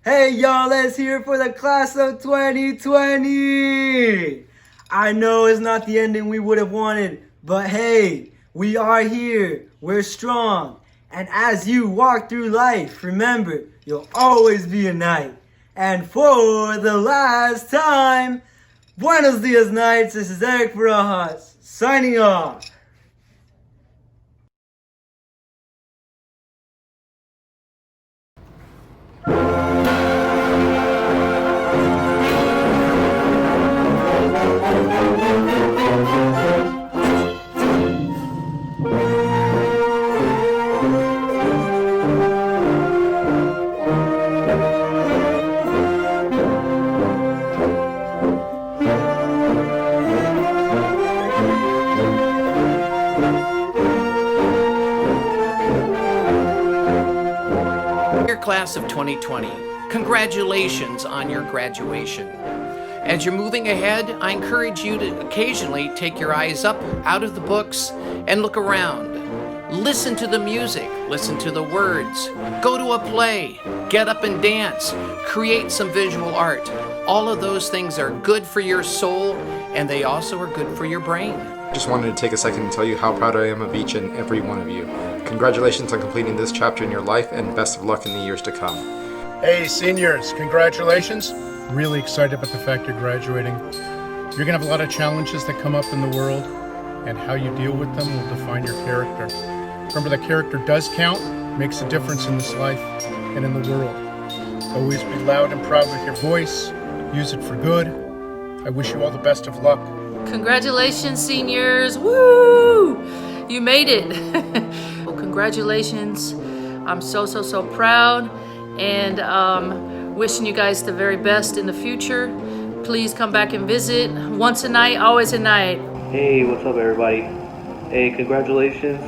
Hey y'all, let's hear it for the class of 2020! I know it's not the ending we would have wanted, but hey, we are here, we're strong, and as you walk through life, remember, you'll always be a knight. And for the last time, Buenos Dias Knights, this is Eric Barajas, signing off. Class of 2020, congratulations on your graduation. As you're moving ahead, I encourage you to occasionally take your eyes up out of the books and look around. Listen to the music, listen to the words, go to a play, get up and dance, create some visual art. All of those things are good for your soul, and they also are good for your brain. Just wanted to take a second to tell you how proud I am of each and every one of you. Congratulations on completing this chapter in your life, and best of luck in the years to come. Hey seniors, congratulations. Really excited about the fact you're graduating. You're gonna have a lot of challenges that come up in the world, and how you deal with them will define your character. Remember that character does count, makes a difference in this life and in the world. Always be loud and proud with your voice, use it for good. I wish you all the best of luck. Congratulations, seniors! Woo! You made it! Well, congratulations. I'm so proud, and wishing you guys the very best in the future. Please come back and visit. Once a night, always a night. Hey, what's up everybody? Hey, congratulations.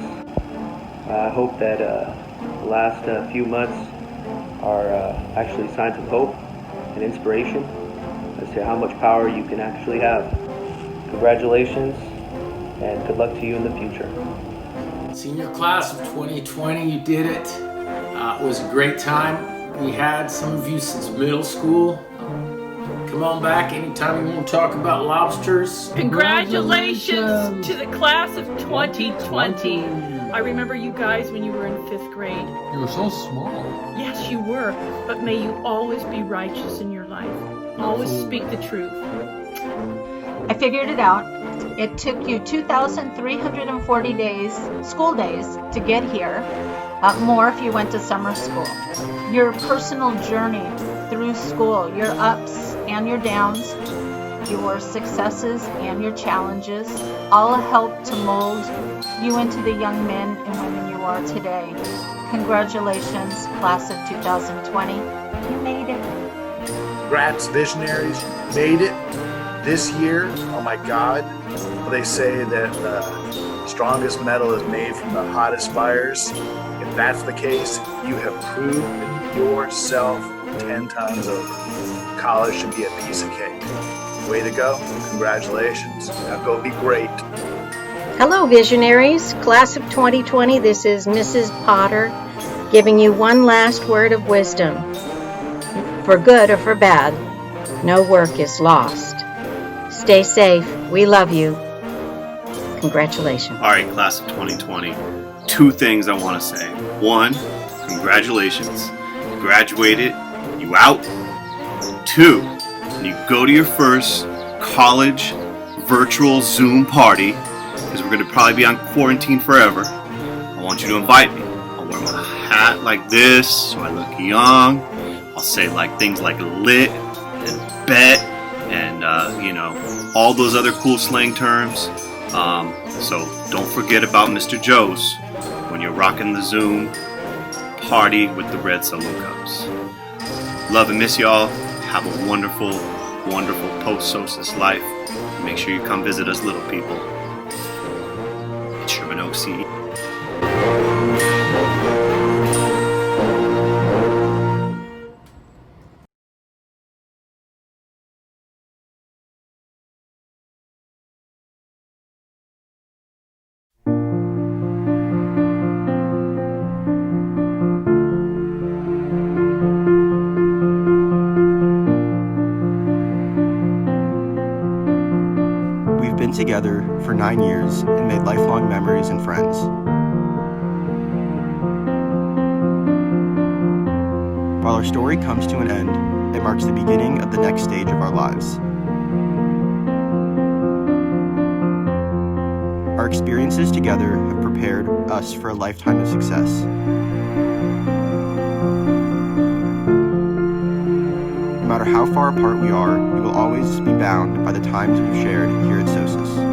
I hope that the last few months are actually signs of hope and inspiration as to how much power you can actually have. Congratulations, and good luck to you in the future. Senior class of 2020, you did it. It was a great time. We had some of you since middle school. Come on back anytime you want to talk about lobsters. Congratulations to the class of 2020. I remember you guys when you were in 5th grade. You were so small. Yes, you were, but may you always be righteous in your life. Always speak the truth. I figured it out. It took you 2,340 days, school days, to get here. More if you went to summer school. Your personal journey through school, your ups and your downs, your successes and your challenges, all helped to mold you into the young men and women you are today. Congratulations, class of 2020. You made it. Congrats, Visionaries. Made it. This year, oh my God, they say that the strongest metal is made from the hottest fires. If that's the case, you have proven yourself 10 times over. College should be a piece of cake. Way to go. Congratulations. Now go be great. Hello, Visionaries. Class of 2020, this is Mrs. Potter giving you one last word of wisdom. For good or for bad, no work is lost. Stay safe. We love you. Congratulations. All right, class of 2020. 2 things I want to say. 1, congratulations. You graduated. You out. 2, when you go to your first college virtual Zoom party, because we're going to probably be on quarantine forever, I want you to invite me. I'll wear my hat like this so I look young. I'll say like things like lit and bet and all those other cool slang terms. So don't forget about Mr. Joe's when you're rocking the Zoom party with the red solo cups. Love and miss y'all. Have a wonderful, wonderful post-SOCES life. Make sure you come visit us, little people. It's Sherman OC. together for 9 years and made lifelong memories and friends. While our story comes to an end, it marks the beginning of the next stage of our lives. Our experiences together have prepared us for a lifetime of success. No matter how far apart we are, we will always be bound by the times we've shared here at SOCES.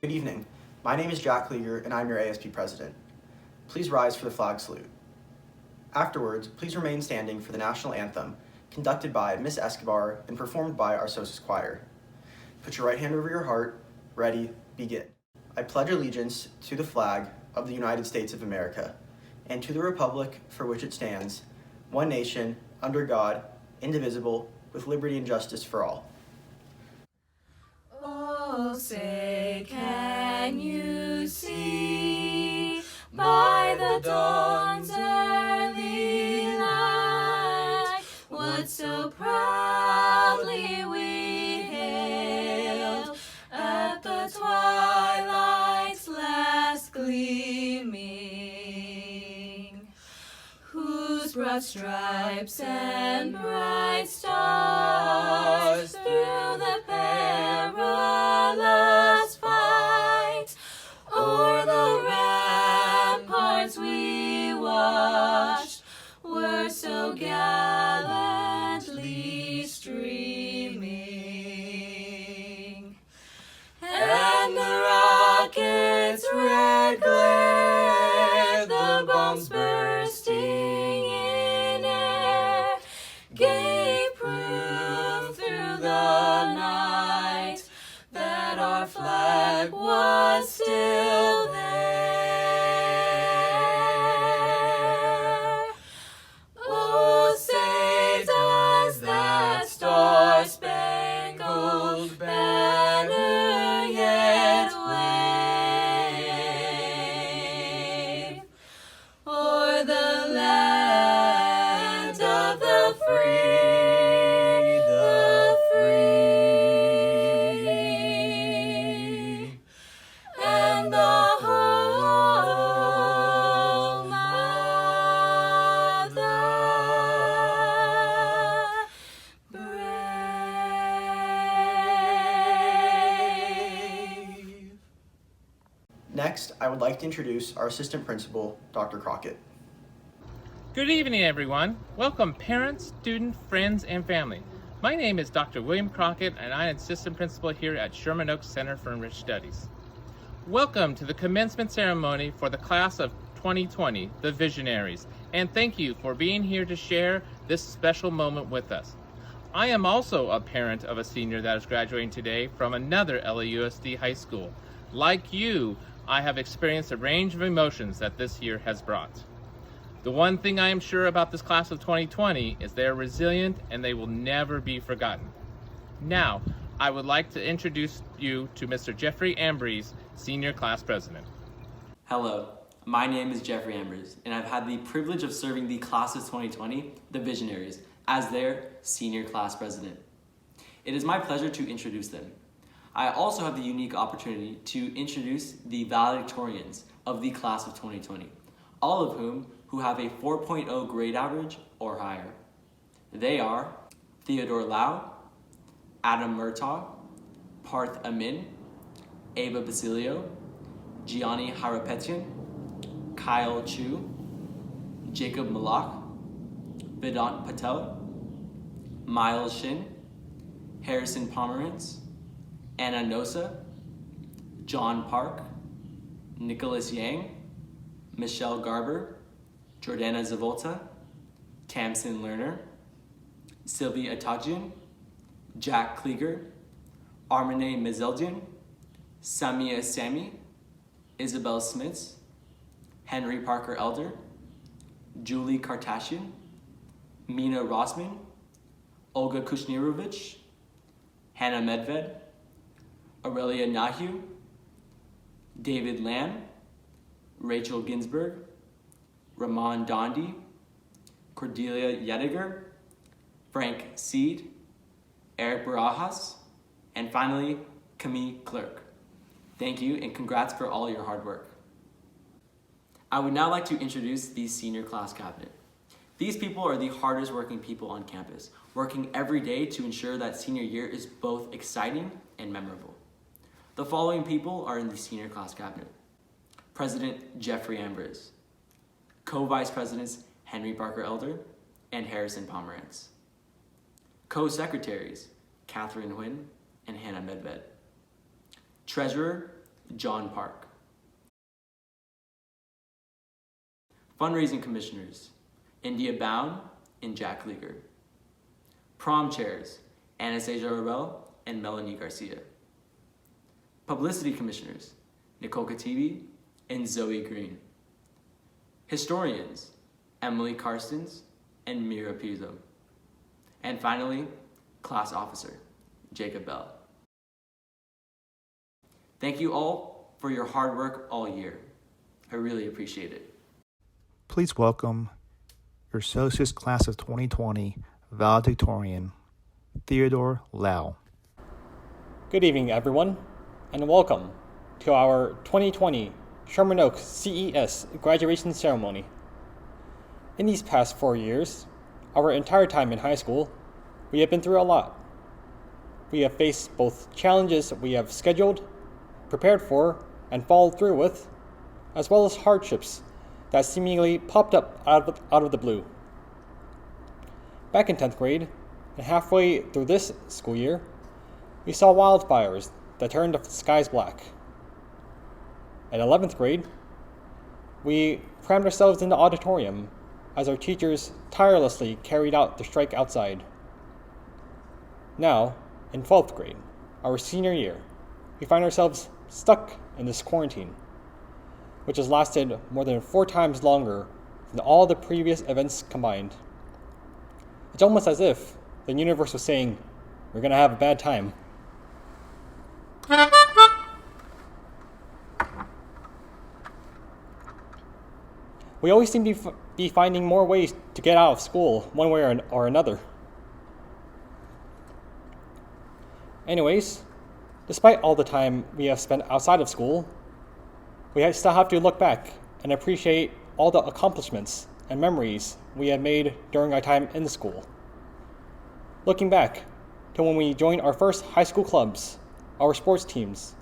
Good evening. My name is Jack Klieger, and I'm your ASP president. Please rise for the flag salute. Afterwards, please remain standing for the national anthem, conducted by Miss Escobar and performed by our SOCES choir. Put your right hand over your heart. Ready, begin. I pledge allegiance to the flag of the United States of America, and to the republic for which it stands, one nation, under God, indivisible, with liberty and justice for all. Oh, say, can you see by the dawn's early light, what so proudly we hailed at the twilight's last gleaming, whose broad stripes and bright stars through the perilous fight o'er the ramparts we watched were so gallantly streaming, and the rocket's red glare, the bombs bursting in air, gave proof through the night that our flag was still there. Oh, say does that star-spangled banner yet wave o'er the land of the free, and the home of the brave. Next, I would like to introduce our assistant principal, Dr. Crockett. Good evening, everyone. Welcome, parents, students, friends, and family. My name is Dr. William Crockett, and I am assistant principal here at Sherman Oaks Center for Enriched Studies. Welcome to the commencement ceremony for the class of 2020, the Visionaries, and thank you for being here to share this special moment with us. I am also a parent of a senior that is graduating today from another LAUSD high school. Like you, I have experienced a range of emotions that this year has brought. The one thing I am sure about this class of 2020 is they are resilient and they will never be forgotten. Now, I would like to introduce you to Mr. Jeffrey Ambrose, Senior Class President. Hello, my name is Jeffrey Ambrose, and I've had the privilege of serving the class of 2020, the Visionaries, as their Senior Class President. It is my pleasure to introduce them. I also have the unique opportunity to introduce the valedictorians of the class of 2020, all of whom have a 4.0 grade average or higher. They are Theodore Lau, Adam Murtaugh, Parth Amin, Ava Basilio, Gianni Harapetian, Kyle Chu, Jacob Malak, Vedant Patel, Miles Shin, Harrison Pomerantz, Anna Nosa, John Park, Nicholas Yang, Michelle Garber, Jordana Zavolta, Tamsin Lerner, Sylvie Atajian, Jack Klieger, Armine Mezeldian, Samia Sami, Isabel Smits, Henry Parker Elder, Julie Kartashian, Mina Rossman, Olga Kushnirovich, Hannah Medved, Aurelia Nahu, David Lamb, Rachel Ginsberg, Ramon Dondi, Cordelia Yediger, Frank Seed, Eric Barajas, and finally, Camille Clerk. Thank you and congrats for all your hard work. I would now like to introduce the senior class cabinet. These people are the hardest working people on campus, working every day to ensure that senior year is both exciting and memorable. The following people are in the senior class cabinet. President Jeffrey Ambrose, Co-Vice Presidents Henry Parker Elder and Harrison Pomerantz. Co-Secretaries Catherine Huynh and Hannah Medved. Treasurer John Park. Fundraising Commissioners India Bound and Jack Leager. Prom Chairs Anastasia Rabel and Melanie Garcia. Publicity Commissioners Nicole Katibi and Zoe Green. Historians Emily Karstens and Mira Pizzo. And finally, Class Officer Jacob Bell. Thank you all for your hard work all year. I really appreciate it. Please welcome your SOCES Class of 2020 valedictorian, Theodore Lau. Good evening, everyone, and welcome to our 2020 Sherman Oaks CES graduation ceremony. In these past 4 years, our entire time in high school, we have been through a lot. We have faced both challenges we have scheduled, prepared for, and followed through with, as well as hardships that seemingly popped up out of the blue. Back in 10th grade, and halfway through this school year, we saw wildfires that turned the skies black. At 11th grade, we crammed ourselves in the auditorium as our teachers tirelessly carried out the strike outside. Now, in 12th grade, our senior year, we find ourselves stuck in this quarantine, which has lasted more than 4 times longer than all the previous events combined. It's almost as if the universe was saying, we're gonna have a bad time. We always seem to be finding more ways to get out of school one way or another. Anyways, despite all the time we have spent outside of school, we still have to look back and appreciate all the accomplishments and memories we have made during our time in school. Looking back to when we joined our first high school clubs, our sports teams,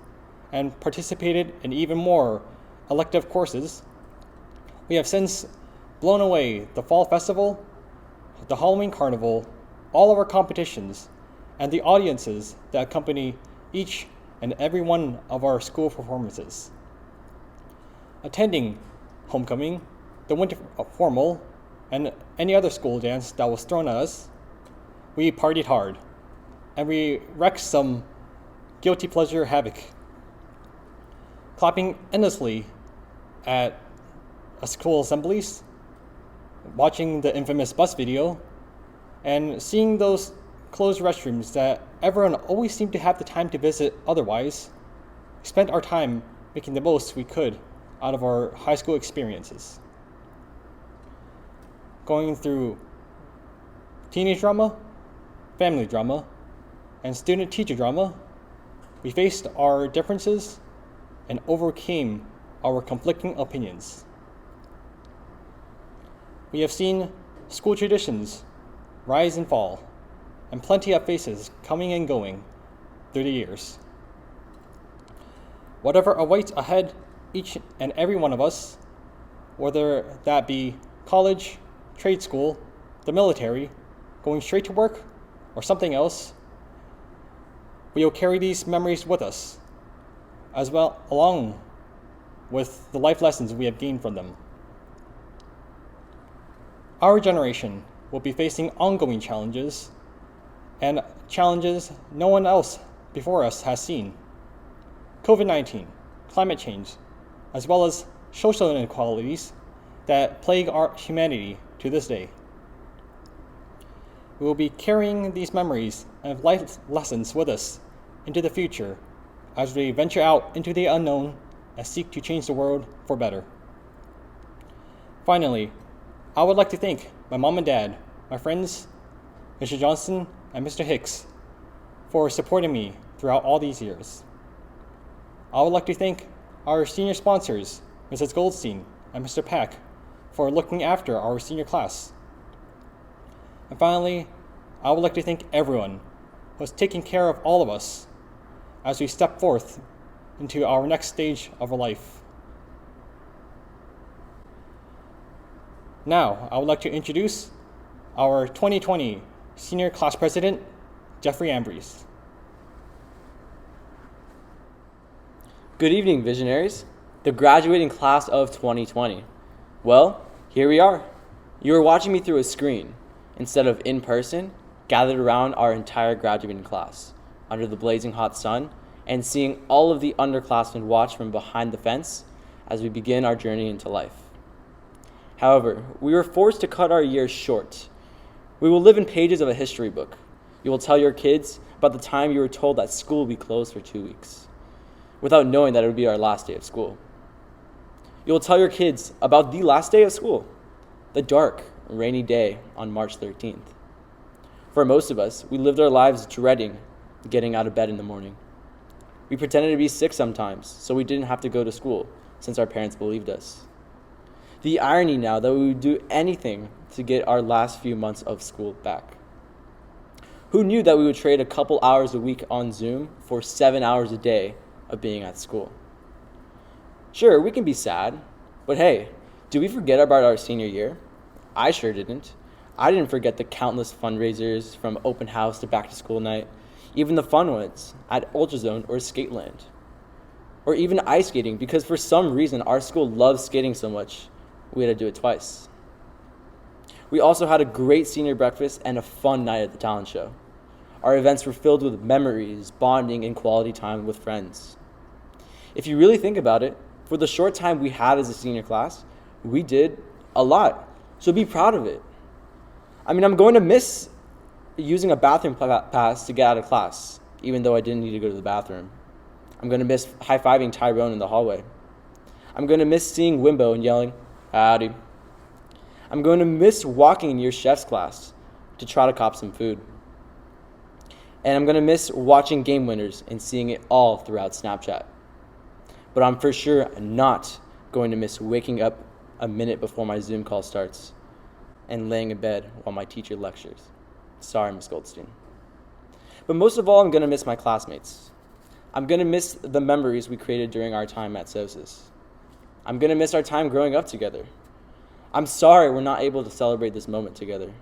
and participated in even more elective courses, we have since blown away the Fall Festival, the Halloween Carnival, all of our competitions, and the audiences that accompany each and every one of our school performances. Attending homecoming, the winter formal, and any other school dance that was thrown at us, we partied hard, and we wreaked some guilty pleasure havoc. Clapping endlessly at school assemblies, watching the infamous bus video, and seeing those closed restrooms that everyone always seemed to have the time to visit otherwise, we spent our time making the most we could out of our high school experiences. Going through teenage drama, family drama, and student-teacher drama, we faced our differences and overcame our conflicting opinions. We have seen school traditions rise and fall, and plenty of faces coming and going through the years. Whatever awaits ahead each and every one of us, whether that be college, trade school, the military, going straight to work, or something else, we will carry these memories with us, as well along with the life lessons we have gained from them. Our generation will be facing ongoing challenges, and challenges no one else before us has seen. COVID-19, climate change, as well as social inequalities that plague our humanity to this day. We will be carrying these memories and life lessons with us into the future as we venture out into the unknown and seek to change the world for better. Finally, I would like to thank my mom and dad, my friends, Mr. Johnson and Mr. Hicks, for supporting me throughout all these years. I would like to thank our senior sponsors, Mrs. Goldstein and Mr. Pack, for looking after our senior class. And finally, I would like to thank everyone who has taken care of all of us as we step forth into our next stage of our life. Now, I would like to introduce our 2020 Senior Class President, Jeffrey Ambrose. Good evening, Visionaries, the graduating class of 2020. Well, here we are. You are watching me through a screen instead of in person, gathered around our entire graduating class under the blazing hot sun and seeing all of the underclassmen watch from behind the fence as we begin our journey into life. However, we were forced to cut our years short. We will live in pages of a history book. You will tell your kids about the time you were told that school will be closed for 2 weeks, without knowing that it would be our last day of school. You'll tell your kids about the last day of school, the dark, rainy day on March 13th. For most of us, we lived our lives dreading getting out of bed in the morning. We pretended to be sick sometimes so we didn't have to go to school since our parents believed us. The irony now that we would do anything to get our last few months of school back. Who knew that we would trade a couple hours a week on Zoom for 7 hours a day of being at school? Sure, we can be sad, but hey, do we forget about our senior year? I sure didn't. I didn't forget the countless fundraisers from open house to back to school night, even the fun ones at Ultrazone or Skateland, or even ice skating, because for some reason our school loves skating so much, we had to do it twice. We also had a great senior breakfast and a fun night at the talent show. Our events were filled with memories, bonding, and quality time with friends. If you really think about it, for the short time we had as a senior class, we did a lot, so be proud of it. I mean, I'm going to miss using a bathroom pass to get out of class, even though I didn't need to go to the bathroom. I'm going to miss high-fiving Tyrone in the hallway. I'm going to miss seeing Wimbo and yelling, "Howdy." I'm going to miss walking in your chef's class to try to cop some food. And I'm going to miss watching Game Winners and seeing it all throughout Snapchat. But I'm for sure not going to miss waking up a minute before my Zoom call starts and laying in bed while my teacher lectures. Sorry, Miss Goldstein. But most of all, I'm going to miss my classmates. I'm going to miss the memories we created during our time at SOCES. I'm going to miss our time growing up together. I'm sorry we're not able to celebrate this moment together.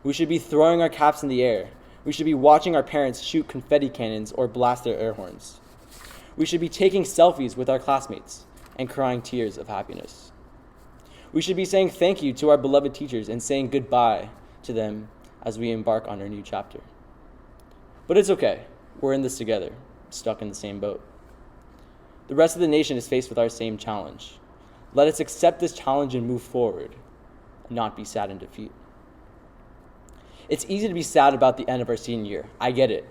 We should be throwing our caps in the air. We should be watching our parents shoot confetti cannons or blast their air horns. We should be taking selfies with our classmates and crying tears of happiness. We should be saying thank you to our beloved teachers and saying goodbye to them as we embark on our new chapter. But it's okay. We're in this together, stuck in the same boat. The rest of the nation is faced with our same challenge. Let us accept this challenge and move forward, not be sad in defeat. It's easy to be sad about the end of our senior year. I get it.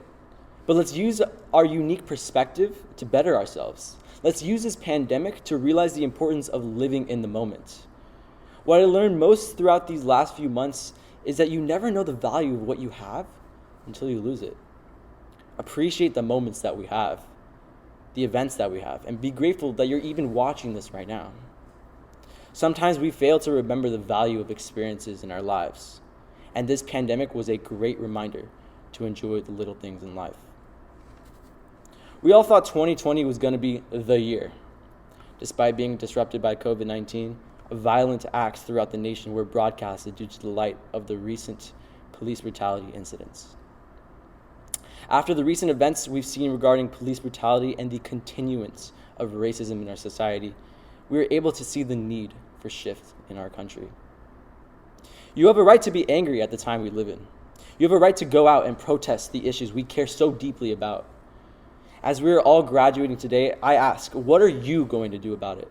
But let's use our unique perspective to better ourselves. Let's use this pandemic to realize the importance of living in the moment. What I learned most throughout these last few months is that you never know the value of what you have until you lose it. Appreciate the moments that we have, the events that we have, and be grateful that you're even watching this right now. Sometimes we fail to remember the value of experiences in our lives, and this pandemic was a great reminder to enjoy the little things in life. We all thought 2020 was going to be the year. Despite being disrupted by COVID-19, violent acts throughout the nation were broadcasted due to the light of the recent police brutality incidents. After the recent events we've seen regarding police brutality and the continuance of racism in our society, we were able to see the need for shift in our country. You have a right to be angry at the time we live in. You have a right to go out and protest the issues we care so deeply about. As we are all graduating today, I ask, what are you going to do about it?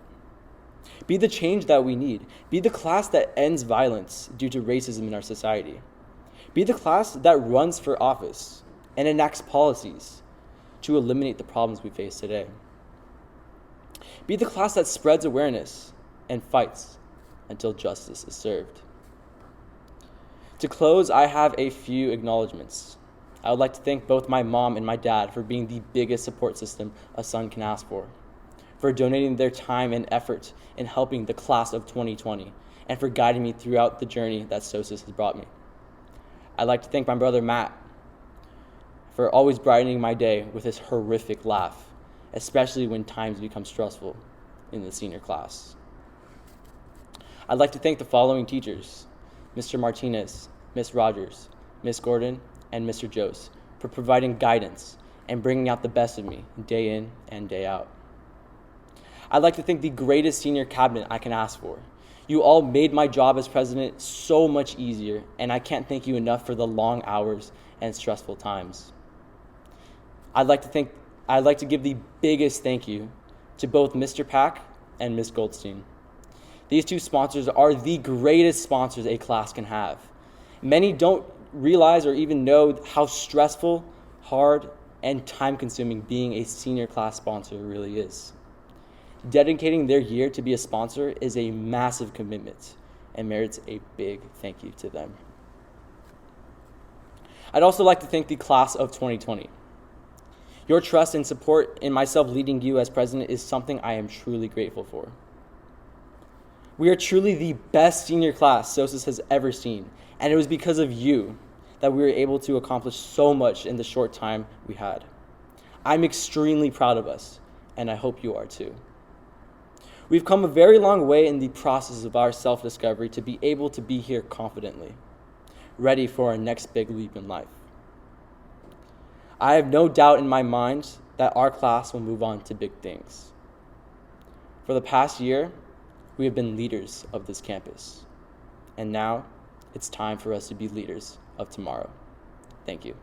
Be the change that we need. Be the class that ends violence due to racism in our society. Be the class that runs for office and enacts policies to eliminate the problems we face today. Be the class that spreads awareness and fights until justice is served. To close, I have a few acknowledgements. I would like to thank both my mom and my dad for being the biggest support system a son can ask for donating their time and effort in helping the class of 2020, and for guiding me throughout the journey that SOCES has brought me. I'd like to thank my brother Matt for always brightening my day with his horrific laugh, especially when times become stressful in the senior class. I'd like to thank the following teachers: Mr. Martinez, Miss Rogers, Miss Gordon, and Mr. Jose, for providing guidance and bringing out the best of me day in and day out. I'd like to thank the greatest senior cabinet I can ask for. You all made my job as president so much easier, and I can't thank you enough for the long hours and stressful times. I'd like to give the biggest thank you to both Mr. Pack and Miss Goldstein. These two sponsors are the greatest sponsors a class can have. Many don't realize or even know how stressful, hard, and time-consuming being a senior class sponsor really is. Dedicating their year to be a sponsor is a massive commitment and merits a big thank you to them. I'd also like to thank the class of 2020. Your trust and support in myself leading you as president is something I am truly grateful for. We are truly the best senior class SOCES has ever seen, and it was because of you that we were able to accomplish so much in the short time we had. I'm extremely proud of us, and I hope you are too. We've come a very long way in the process of our self-discovery to be able to be here confidently, ready for our next big leap in life. I have no doubt in my mind that our class will move on to big things. For the past year, we have been leaders of this campus, and now it's time for us to be leaders of tomorrow. Thank you.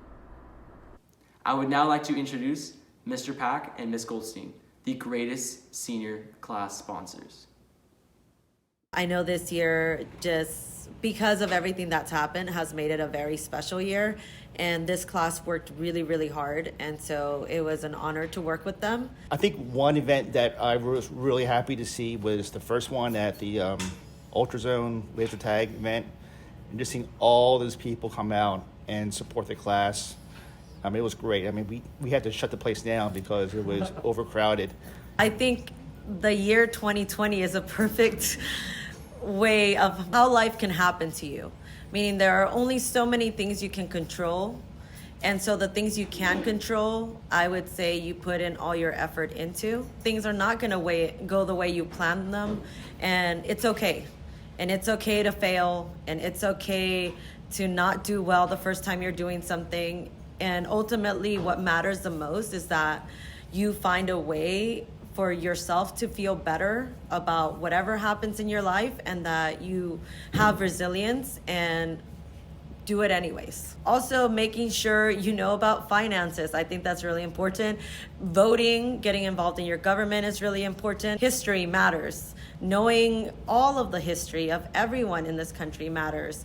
I would now like to introduce Mr. Pack and Ms. Goldstein, the greatest senior class sponsors. I know this year, just because of everything that's happened, has made it a very special year. And this class worked really, really hard. And so it was an honor to work with them. I think one event that I was really happy to see was the first one at the Ultrazone laser tag event. And just seeing all those people come out and support the class. I mean, it was great. I mean, we had to shut the place down because it was overcrowded. I think the year 2020 is a perfect way of how life can happen to you. Meaning there are only so many things you can control. And so the things you can control, I would say you put in all your effort into. Things are not going to go the way you planned them. And it's okay. And it's okay to fail. And it's okay to not do well the first time you're doing something. And ultimately what matters the most is that you find a way for yourself to feel better about whatever happens in your life, and that you have resilience and do it anyways. Also, making sure you know about finances. I think that's really important. Voting, getting involved in your government is really important. History matters. Knowing all of the history of everyone in this country matters.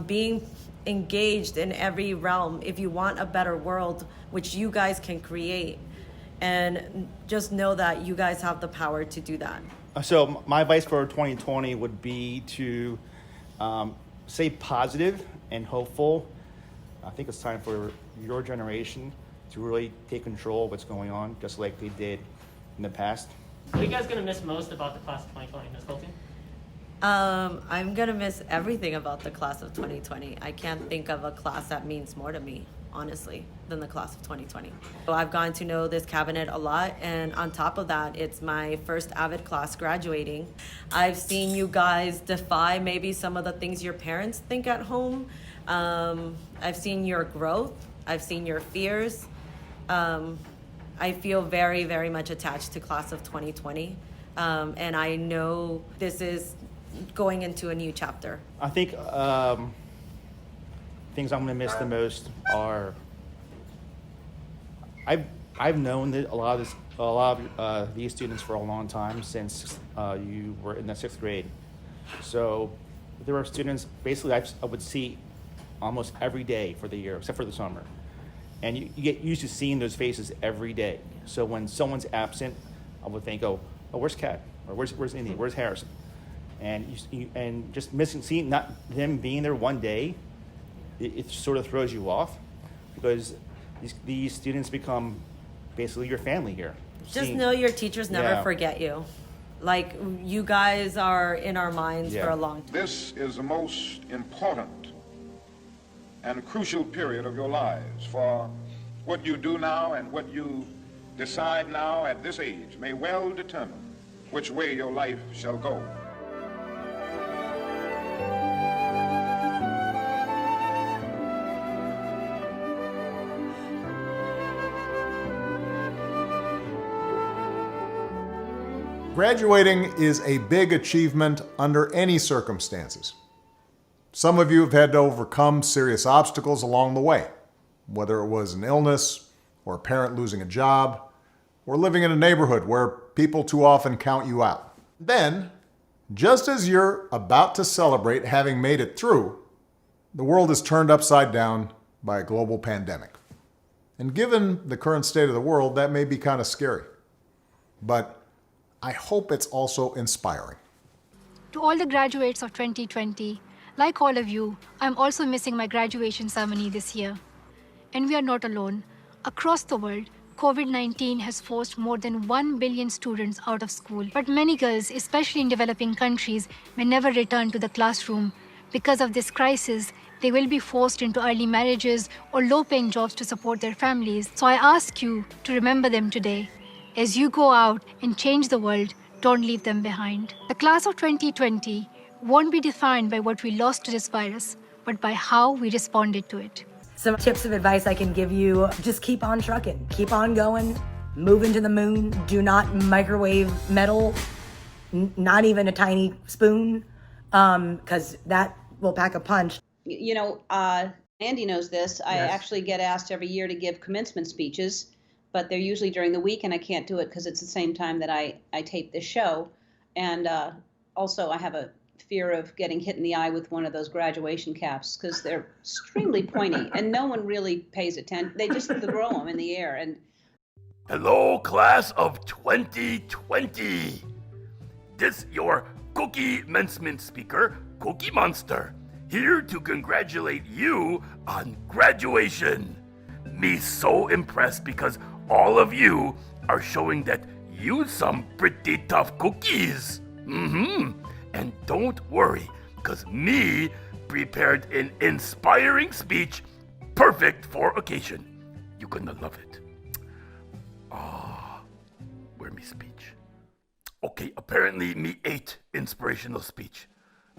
Being engaged in every realm if you want a better world, which you guys can create. And just know that you guys have the power to do that. So my advice for 2020 would be to stay positive and hopeful. I think it's time for your generation to really take control of what's going on, just like they did in the past. What are you guys going to miss most about the class of 2020, Ms. Colton? I'm going to miss everything about the class of 2020. I can't think of a class that means more to me, honestly, than the class of 2020. So I've gotten to know this cabinet a lot, and on top of that, it's my first AVID class graduating. I've seen you guys defy maybe some of the things your parents think at home. I've seen your growth. I've seen your fears. I feel very, very much attached to class of 2020, and I know this is going into a new chapter. I think things I'm going to miss the most are I've known that a lot of these students for a long time, since you were in the 6th grade. So there are students basically I would see almost every day for the year, except for the summer. And you get used to seeing those faces every day. So when someone's absent, I would think, oh, where's Kat? Or where's Indy? Where's Harrison? And just seeing not them being there one day, it sort of throws you off, because these students become basically your family here. Just know your teachers never forget you. Like, you guys are in our minds for a long time. This is the most important and crucial period of your lives, for what you do now and what you decide now at this age may well determine which way your life shall go. Graduating is a big achievement under any circumstances. Some of you have had to overcome serious obstacles along the way, whether it was an illness, or a parent losing a job, or living in a neighborhood where people too often count you out. Then, just as you're about to celebrate having made it through, the world is turned upside down by a global pandemic. And given the current state of the world, that may be kind of scary. But I hope it's also inspiring. To all the graduates of 2020, like all of you, I'm also missing my graduation ceremony this year. And we are not alone. Across the world, COVID-19 has forced more than 1 billion students out of school. But many girls, especially in developing countries, may never return to the classroom. Because of this crisis, they will be forced into early marriages or low-paying jobs to support their families. So I ask you to remember them today. As you go out and change the world, don't leave them behind. The class of 2020 won't be defined by what we lost to this virus, but by how we responded to it. Some tips of advice I can give you: just keep on trucking, keep on going, move into the moon, do not microwave metal, not even a tiny spoon, because that will pack a punch. You know, Andy knows this. I actually get asked every year to give commencement speeches, but they're usually during the week, and I can't do it because it's the same time that I tape this show. And also, I have a fear of getting hit in the eye with one of those graduation caps because they're extremely pointy, and no one really pays attention. They just throw them in the air. And hello, class of 2020. This your Cookie Commencement speaker, Cookie Monster, here to congratulate you on graduation. Me so impressed because all of you are showing that you some pretty tough cookies. And don't worry, because me prepared an inspiring speech perfect for occasion. You're gonna love it. Where me speech? Okay, apparently me ate inspirational speech.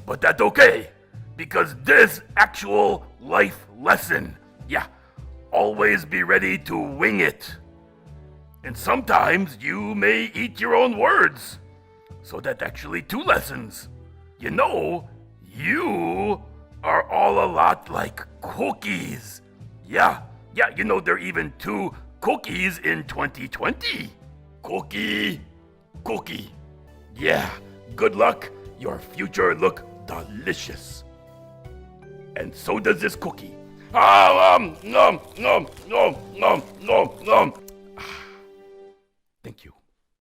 But that's okay, because this actual life lesson, always be ready to wing it. And sometimes you may eat your own words. So that's actually 2 lessons. You know, you are all a lot like cookies. Yeah, you know there are even 2 cookies in 2020. Cookie. Yeah, good luck. Your future look delicious. And so does this cookie. Thank you.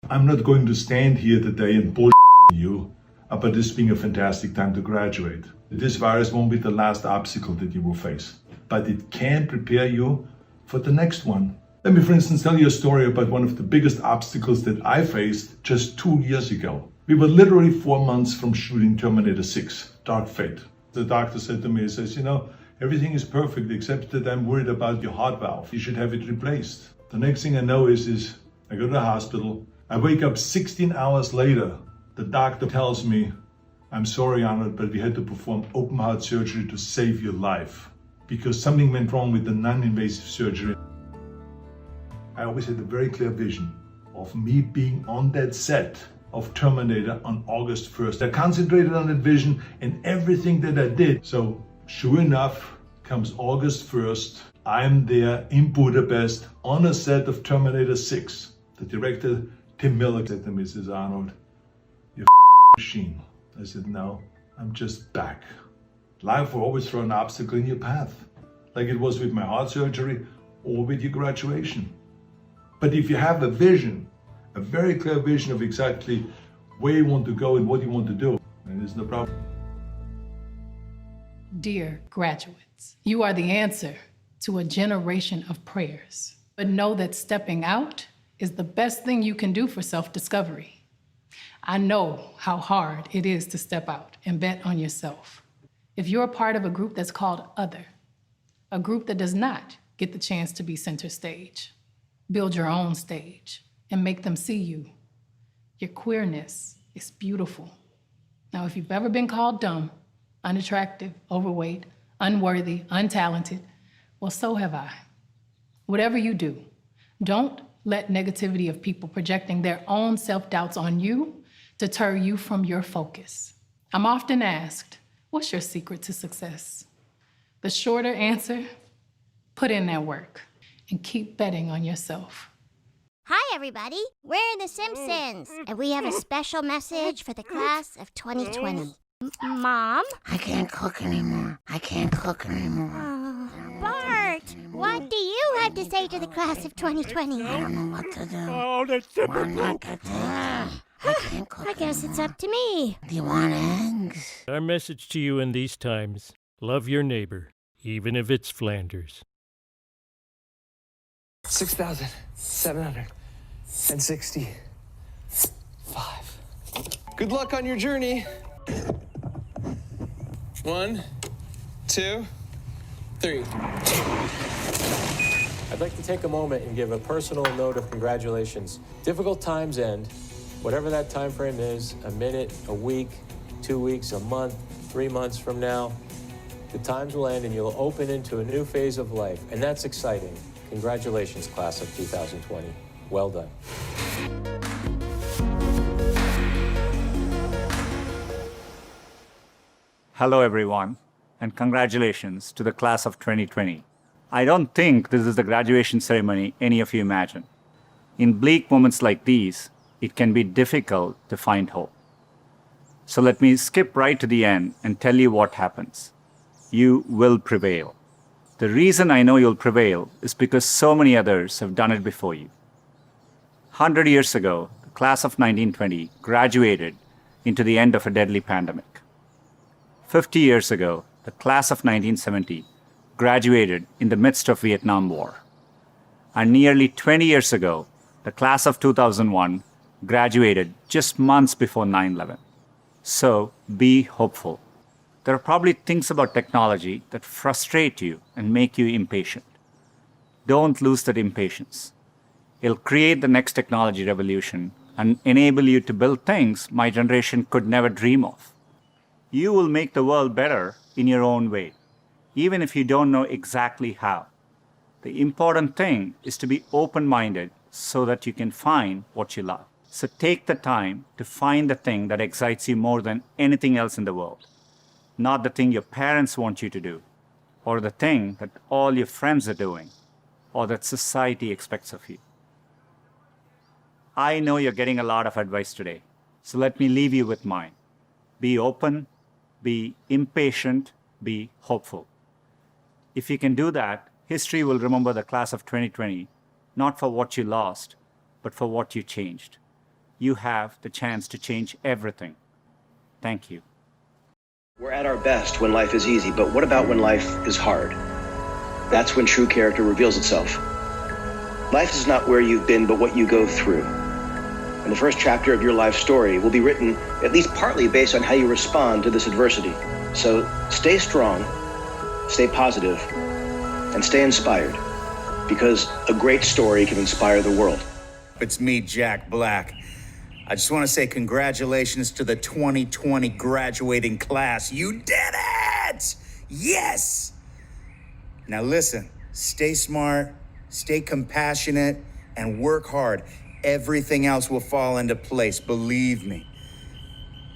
I'm not going to stand here today and bullshit you about this being a fantastic time to graduate. This virus won't be the last obstacle that you will face, but it can prepare you for the next one. Let me, for instance, tell you a story about one of the biggest obstacles that I faced just 2 years ago. We were literally 4 months from shooting Terminator 6, Dark Fate. The doctor said to me, he says, everything is perfect except that I'm worried about your heart valve. You should have it replaced. The next thing I know is I go to the hospital. I wake up 16 hours later. The doctor tells me, I'm sorry, Arnold, but we had to perform open heart surgery to save your life because something went wrong with the non-invasive surgery. I always had a very clear vision of me being on that set of Terminator on August 1st. I concentrated on that vision and everything that I did. So sure enough, comes August 1st, I'm there in Budapest on a set of Terminator 6. The director, Tim Miller, said to Mrs. Arnold, "You're a machine." I said, "No, I'm just back." Life will always throw an obstacle in your path, like it was with my heart surgery or with your graduation. But if you have a vision, a very clear vision of exactly where you want to go and what you want to do, then there's no problem. Dear graduates, you are the answer to a generation of prayers. But know that stepping out is the best thing you can do for self-discovery. I know how hard it is to step out and bet on yourself. If you're a part of a group that's called Other, a group that does not get the chance to be center stage, build your own stage and make them see you. Your queerness is beautiful. Now, if you've ever been called dumb, unattractive, overweight, unworthy, untalented, well, so have I. Whatever you do, don't let negativity of people projecting their own self-doubts on you deter you from your focus. I'm often asked, what's your secret to success? The shorter answer, put in that work and keep betting on yourself. Hi, everybody. We're the Simpsons, and we have a special message for the class of 2020. Mom? I can't cook anymore. Bart, what do you have to say to the class of 2020? I don't know what to do. Oh, that's super We're not good. I guess it's up to me. Do you want eggs? Our message to you in these times, love your neighbor, even if it's Flanders. 6,765. Good luck on your journey. 1, 2, 3. I'd like to take a moment and give a personal note of congratulations. Difficult times end, whatever that time frame is, a minute, a week, 2 weeks, a month, 3 months from now. The times will end and you'll open into a new phase of life, and that's exciting. Congratulations, class of 2020. Well done. Hello, everyone, and congratulations to the class of 2020. I don't think this is the graduation ceremony any of you imagine. In bleak moments like these, it can be difficult to find hope. So let me skip right to the end and tell you what happens. You will prevail. The reason I know you'll prevail is because so many others have done it before you. 100 years ago, the class of 1920 graduated into the end of a deadly pandemic. 50 years ago, the class of 1970 graduated in the midst of Vietnam War. And nearly 20 years ago, the class of 2001 graduated just months before 9/11. So be hopeful. There are probably things about technology that frustrate you and make you impatient. Don't lose that impatience. It'll create the next technology revolution and enable you to build things my generation could never dream of. You will make the world better in your own way, even if you don't know exactly how. The important thing is to be open-minded so that you can find what you love. So take the time to find the thing that excites you more than anything else in the world. Not the thing your parents want you to do, or the thing that all your friends are doing, or that society expects of you. I know you're getting a lot of advice today, so let me leave you with mine. Be open, be impatient, be hopeful. If you can do that, history will remember the class of 2020, not for what you lost, but for what you changed. You have the chance to change everything. Thank you. We're at our best when life is easy, but what about when life is hard? That's when true character reveals itself. Life is not where you've been, but what you go through. And the first chapter of your life story will be written at least partly based on how you respond to this adversity. So stay strong, stay positive, and stay inspired, because a great story can inspire the world. It's me, Jack Black. I just want to say congratulations to the 2020 graduating class. You did it! Yes! Now listen, stay smart, stay compassionate, and work hard. Everything else will fall into place, believe me.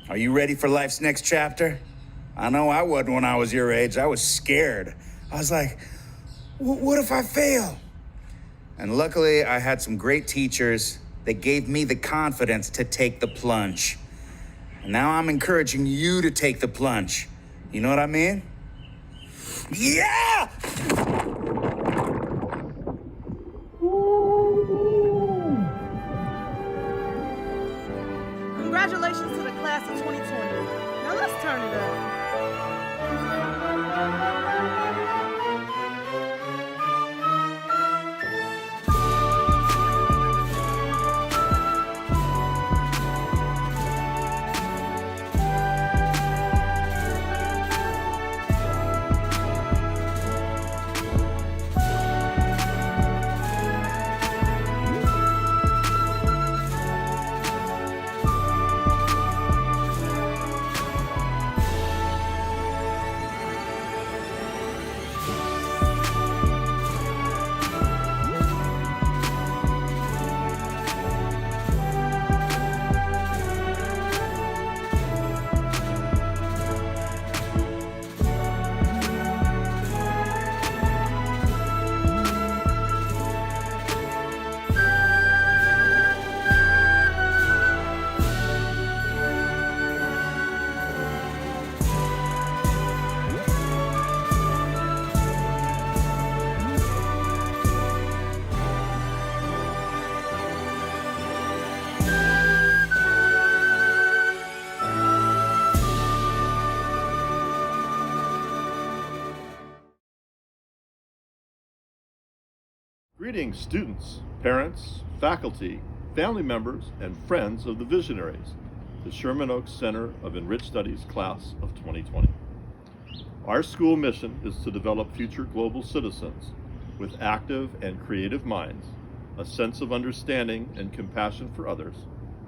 Are you ready for life's next chapter? I know I wasn't when I was your age. I was scared. I was like, what if I fail? And luckily, I had some great teachers that gave me the confidence to take the plunge. And now I'm encouraging you to take the plunge. You know what I mean? Yeah! Congratulations to the class of 2020. Now let's turn it up. Greetings, students, parents, faculty, family members, and friends of the Visionaries, the Sherman Oaks Center of Enriched Studies Class of 2020. Our school mission is to develop future global citizens with active and creative minds, a sense of understanding and compassion for others,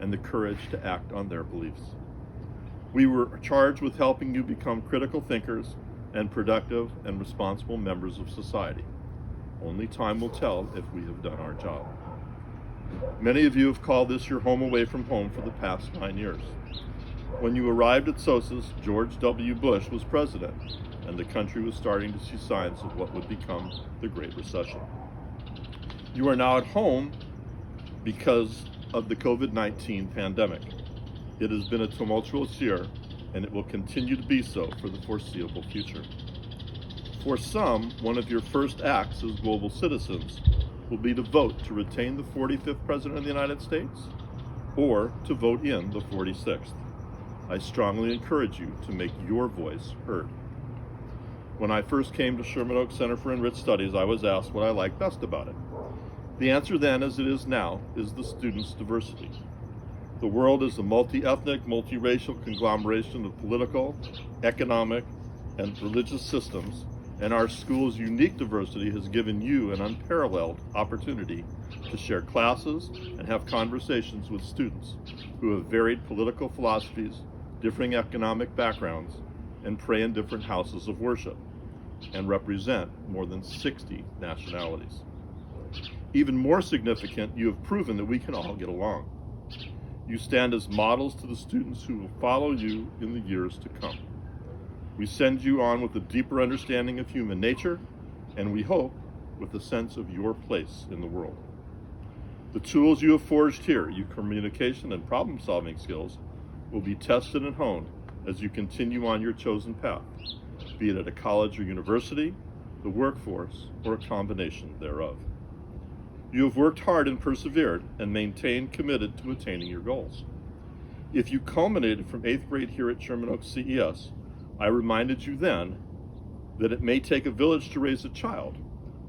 and the courage to act on their beliefs. We were charged with helping you become critical thinkers and productive and responsible members of society. Only time will tell if we have done our job. Many of you have called this your home away from home for the past 9 years. When you arrived at SOCES, George W. Bush was president, and the country was starting to see signs of what would become the Great Recession. You are now at home because of the COVID-19 pandemic. It has been a tumultuous year, and it will continue to be so for the foreseeable future. For some, one of your first acts as global citizens will be to vote to retain the 45th President of the United States or to vote in the 46th. I strongly encourage you to make your voice heard. When I first came to Sherman Oaks Center for Enriched Studies, I was asked what I liked best about it. The answer then, as it is now, is the students' diversity. The world is a multi-ethnic, multiracial conglomeration of political, economic, and religious systems, and our school's unique diversity has given you an unparalleled opportunity to share classes and have conversations with students who have varied political philosophies, differing economic backgrounds, and pray in different houses of worship, and represent more than 60 nationalities. Even more significant, you have proven that we can all get along. You stand as models to the students who will follow you in the years to come. We send you on with a deeper understanding of human nature, and we hope with a sense of your place in the world. The tools you have forged here, your communication and problem-solving skills, will be tested and honed as you continue on your chosen path, be it at a college or university, the workforce, or a combination thereof. You have worked hard and persevered and maintained committed to attaining your goals. If you culminated from 8th grade here at Sherman Oaks CES, I reminded you then that it may take a village to raise a child,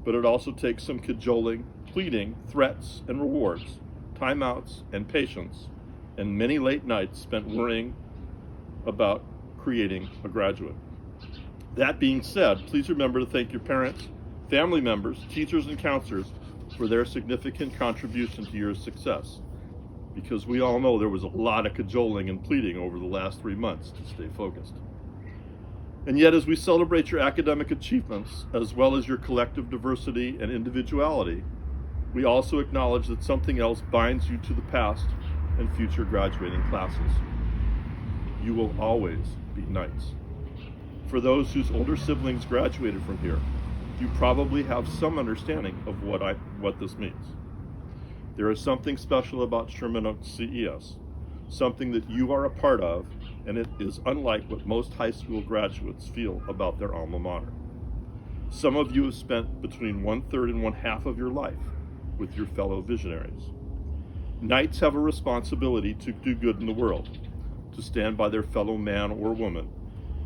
but it also takes some cajoling, pleading, threats, and rewards, timeouts, and patience, and many late nights spent worrying about creating a graduate. That being said, please remember to thank your parents, family members, teachers, and counselors for their significant contribution to your success, because we all know there was a lot of cajoling and pleading over the last 3 months to stay focused. And yet, as we celebrate your academic achievements, as well as your collective diversity and individuality, we also acknowledge that something else binds you to the past and future graduating classes. You will always be Knights. For those whose older siblings graduated from here, you probably have some understanding of what this means. There is something special about Sherman Oaks CES, something that you are a part of, and it is unlike what most high school graduates feel about their alma mater. Some of you have spent between 1/3 and 1/2 of your life with your fellow visionaries. Knights have a responsibility to do good in the world, to stand by their fellow man or woman,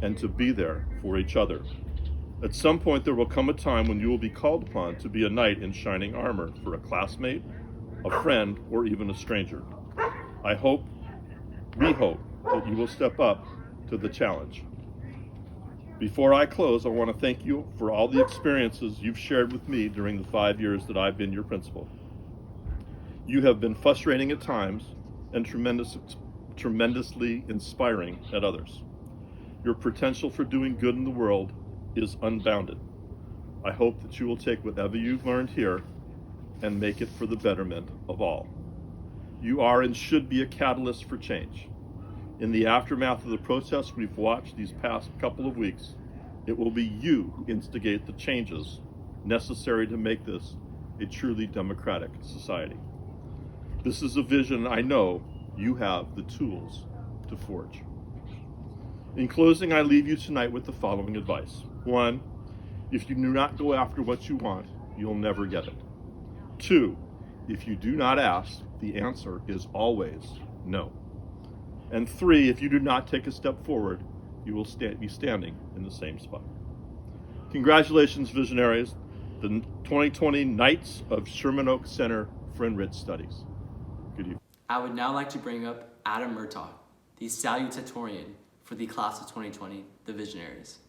and to be there for each other. At some point, there will come a time when you will be called upon to be a knight in shining armor for a classmate, a friend, or even a stranger. We hope that you will step up to the challenge. Before I close, I want to thank you for all the experiences you've shared with me during the 5 years that I've been your principal. You have been frustrating at times and tremendously inspiring at others. Your potential for doing good in the world is unbounded. I hope that you will take whatever you've learned here and make it for the betterment of all. You are and should be a catalyst for change. In the aftermath of the protests we've watched these past couple of weeks, it will be you who instigate the changes necessary to make this a truly democratic society. This is a vision I know you have the tools to forge. In closing, I leave you tonight with the following advice. 1, if you do not go after what you want, you'll never get it. 2, if you do not ask, the answer is always no. And 3, if you do not take a step forward, you will be standing in the same spot. Congratulations, Visionaries. The 2020 Knights of Sherman Oaks Center for Enriched Studies. Good evening. I would now like to bring up Adam Murtaugh, the salutatorian for the class of 2020, the Visionaries.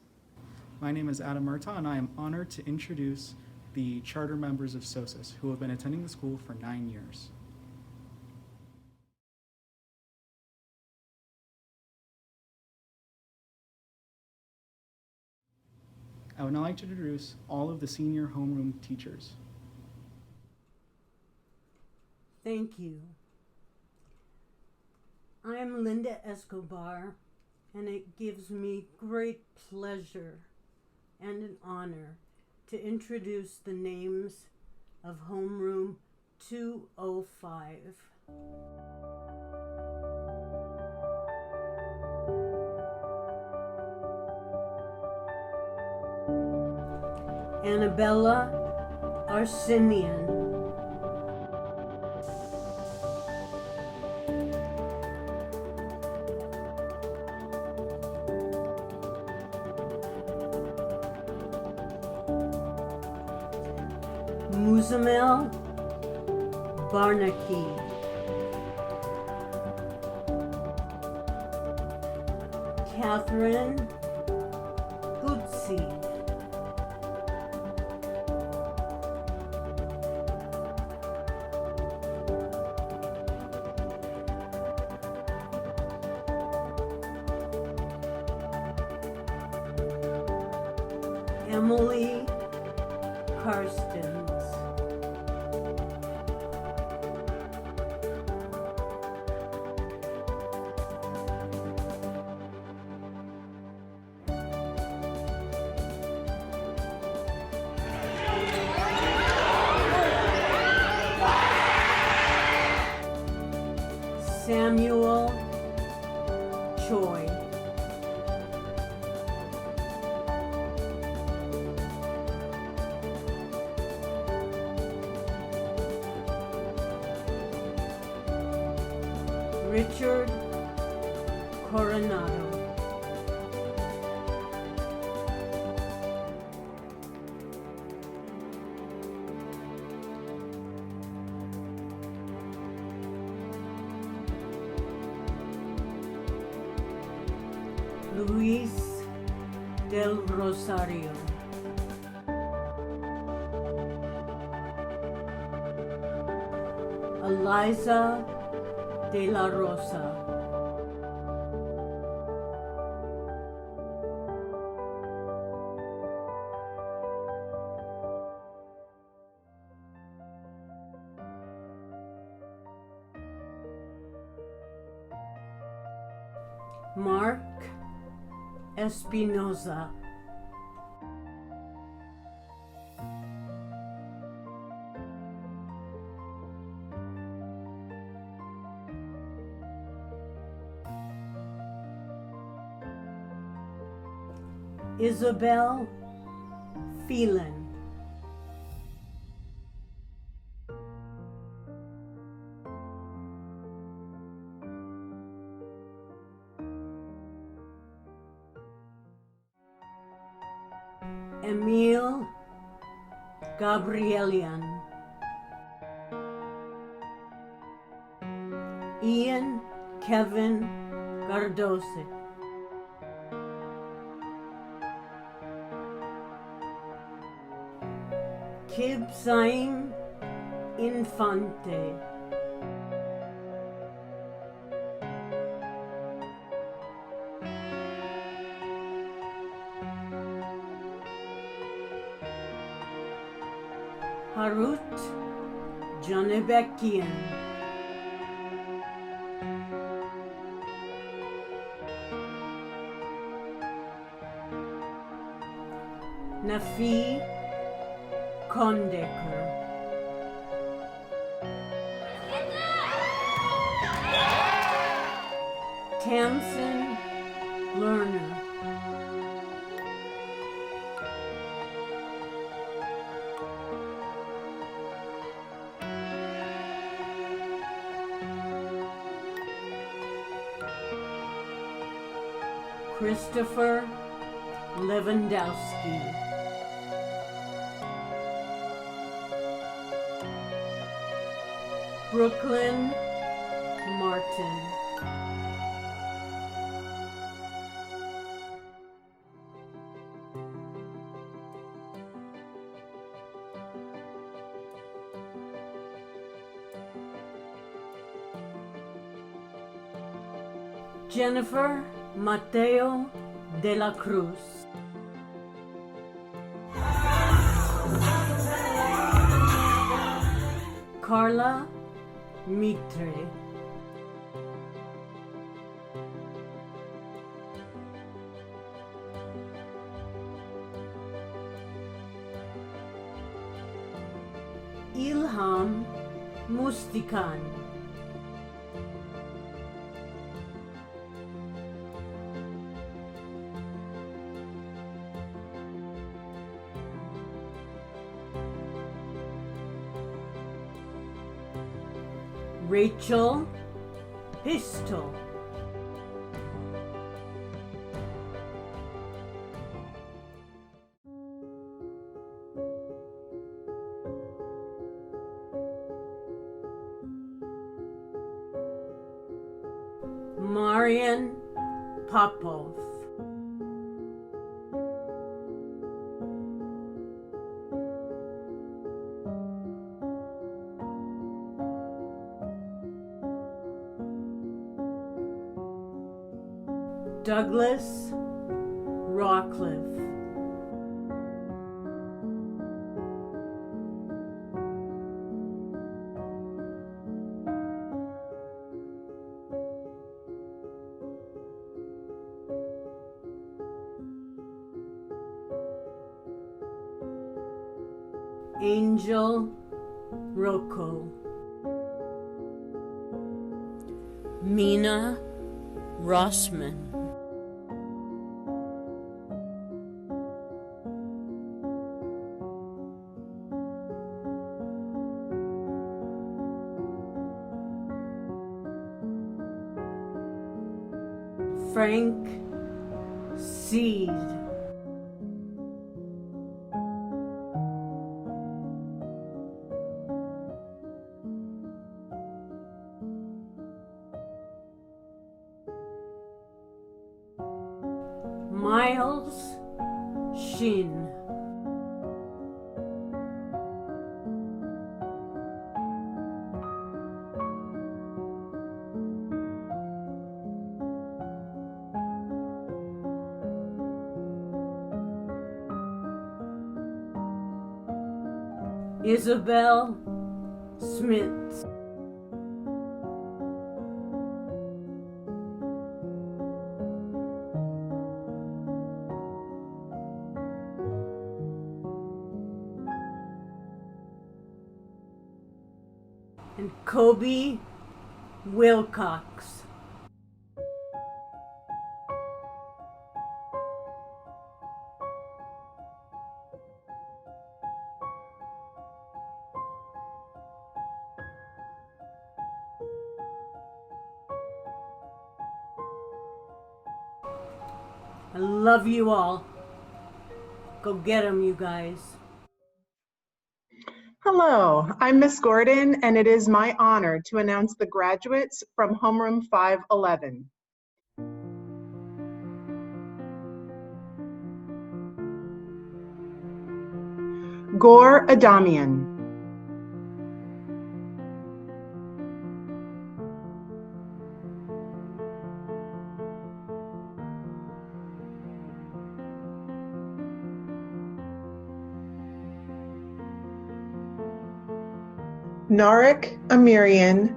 My name is Adam Murtaugh, and I am honored to introduce the charter members of SOCES who have been attending the school for 9 years. I would now like to introduce all of the senior homeroom teachers. Thank you. I'm Linda Escobar, and it gives me great pleasure and an honor to introduce the names of homeroom 205. Annabella Arsenian, Muzamel Barnaki, Catherine Gutsi, Emily Karstens, Samuel Choi, Richard Coronado, Luis del Rosario, Eliza de la Rosa, Mark Espinoza, Isabel Phelan, Emil Gabrielian, Ian Kevin Gardose, Kibsaim Infante, Harut Janebekian, Nafi Kondeker, Tamsin Lerner, Christopher Lewandowski, Brooklyn Martin. Jennifer Mateo de la Cruz. Carla Mitre. Ilham Mustikan. Rachel Pistol. Marian Popov. Douglas Rawcliffe. Angel Rocco. Mina Rossman. Frank Seed. Miles Shin. Isabel Smith. And Kobe Wilcox. I love you all. Go get 'em, you guys. Hello, I'm Miss Gordon, and it is my honor to announce the graduates from homeroom 511. Gore Adamian. Narek Amirian.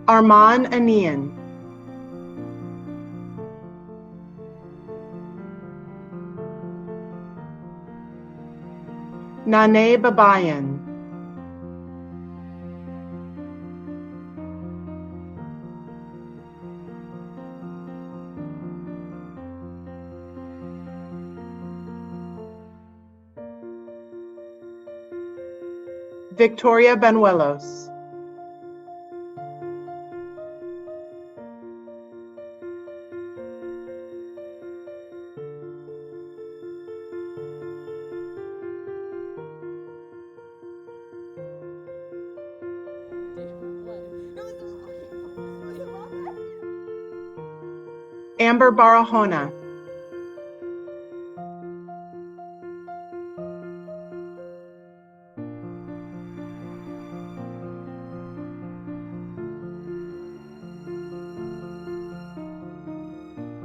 Arman Anian. Nane Babayan. Victoria Banuelos. Amber Barahona.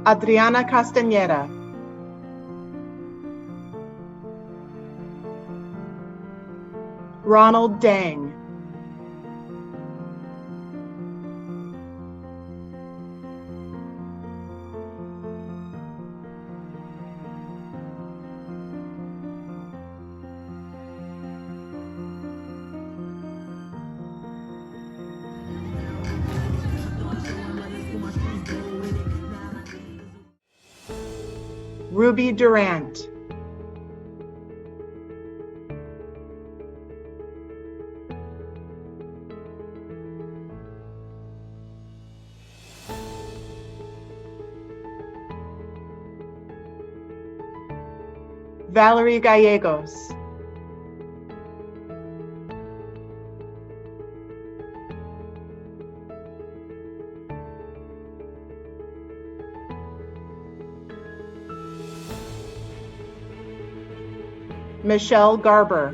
Adriana Castañeda. Ronald Dang. Ruby Durant. Valerie Gallegos. Michelle Garber.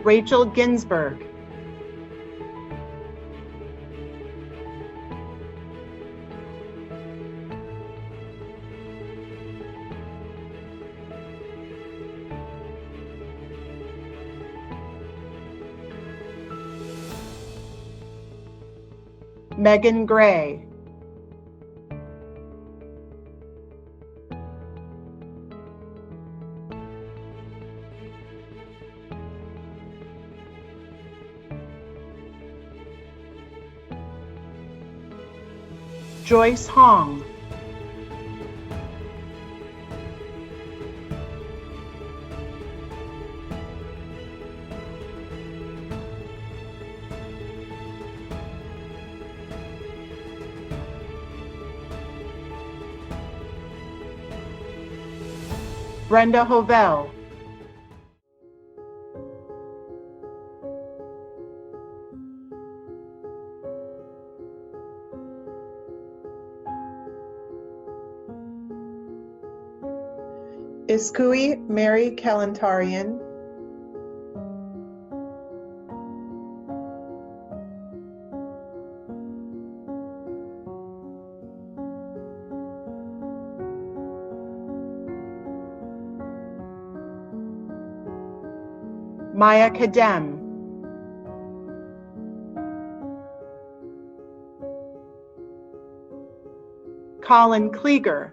Rachel Ginsberg. Megan Gray. Joyce Hong. Brenda Hovell. Iskui Mary Kalantarian. Maya Kadem. Colin Klieger.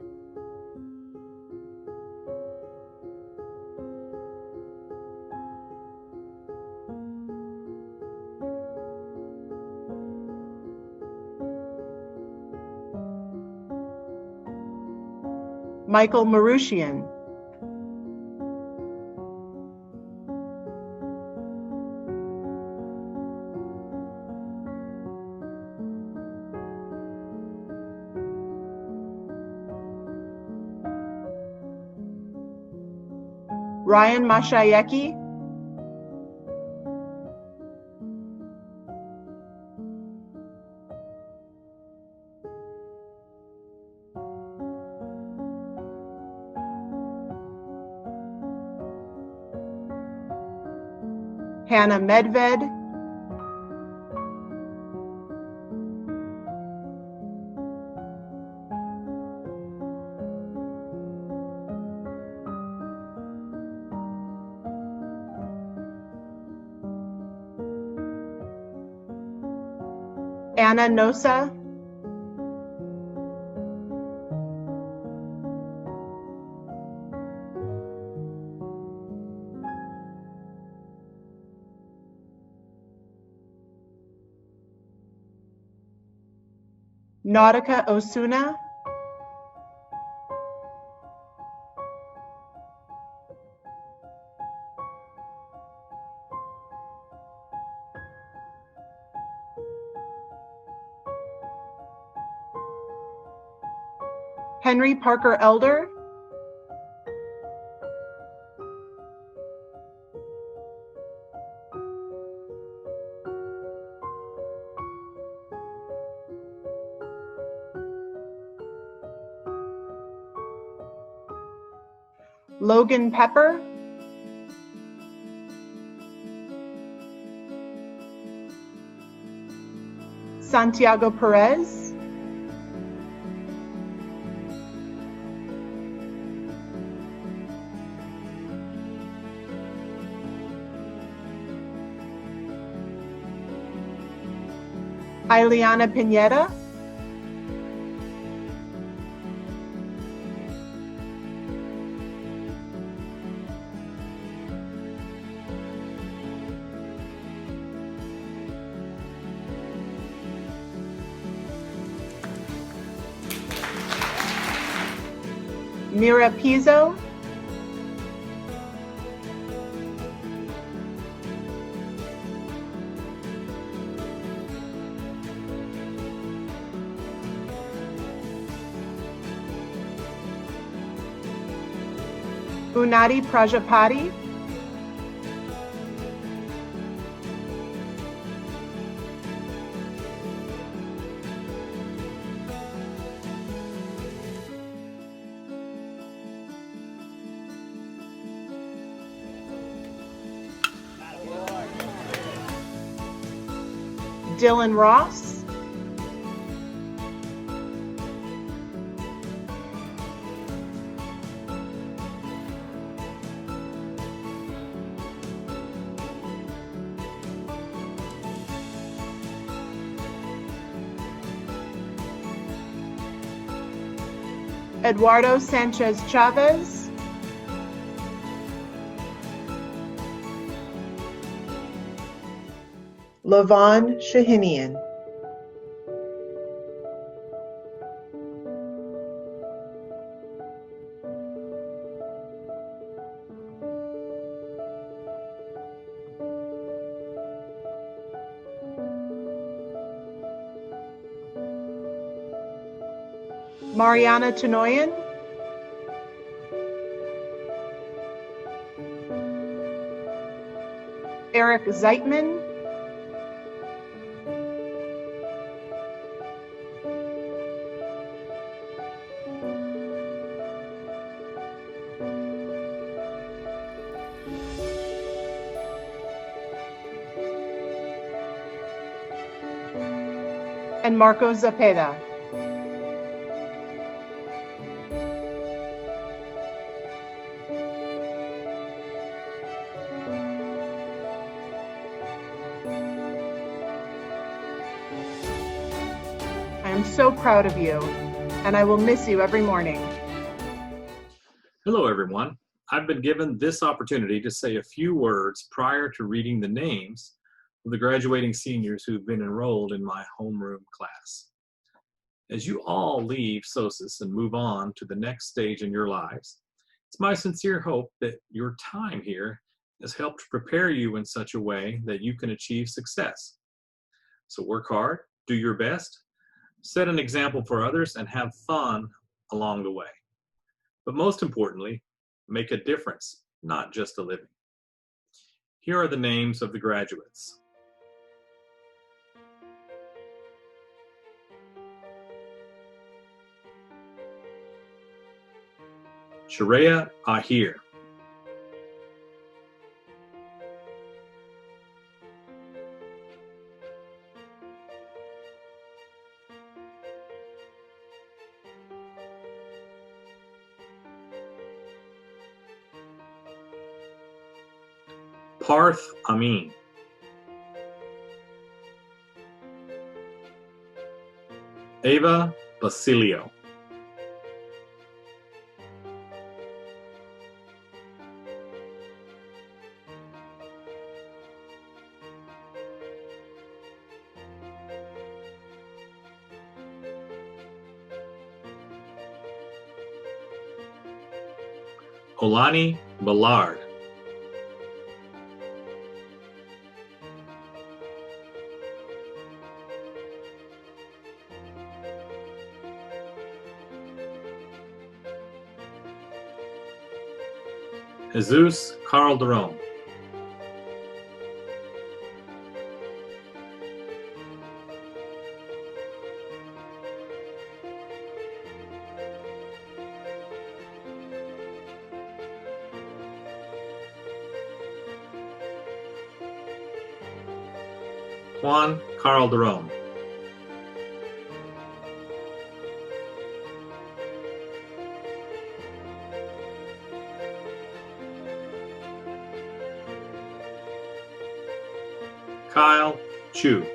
Michael Marushian. Ryan Mashayeki. Hannah Medved. Anna Nosa. Nautica Osuna. Henry Parker Elder, Logan Pepper, Santiago Perez, Ileana Pineda, Mira Pizzo, Unadi Prajapati, Dylan Ross, Eduardo Sanchez Chavez, Lavon Shahinian. Mariana Tenoyan, Eric Zeitman, and Marco Zepeda. I am so proud of you, and I will miss you every morning. Hello, everyone. I've been given this opportunity to say a few words prior to reading the names of the graduating seniors who've been enrolled in my homeroom class. As you all leave SOCES and move on to the next stage in your lives, it's my sincere hope that your time here has helped prepare you in such a way that you can achieve success. So work hard, do your best, set an example for others, and have fun along the way. But most importantly, make a difference, not just a living. Here are the names of the graduates. Sharia Ahir, Parth Amin, Ava Basilio, Olani Ballard, Jesus Calderon. Juan Calderon. Kyle Chu.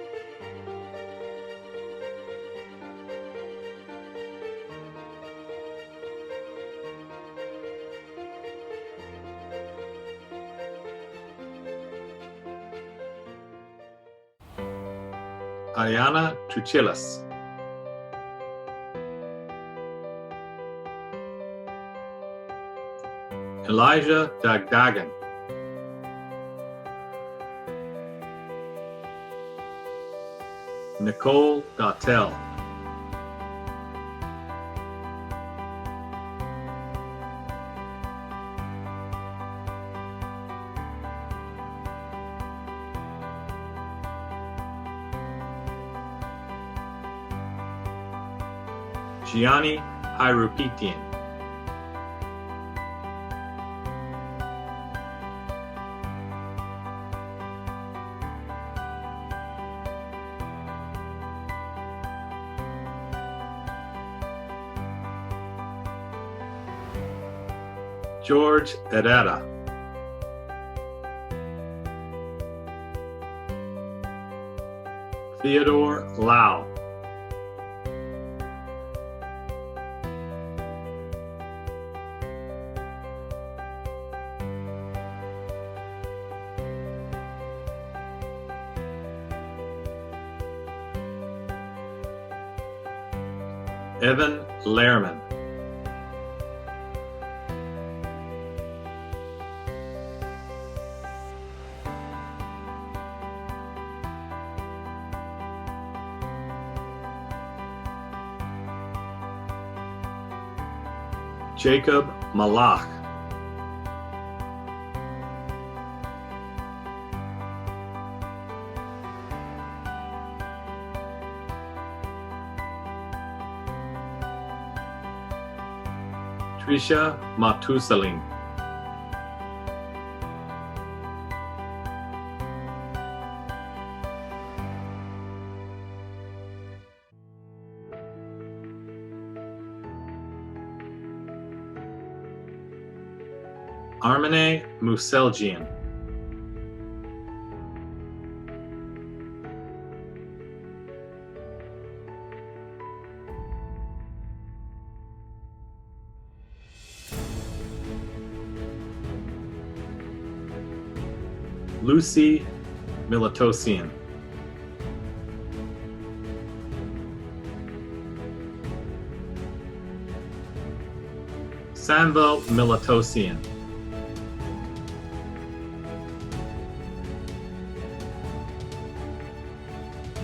Ariana Tuchilas. Elijah Dagdagan. Nicole Dottel. Gianni Hirupitian. George Herrera. Theodore Lau. Evan Lehrman. Jacob Malach. Trisha Matusalem. Armene Museljian. Lucy Militosian. Samvel Militosian.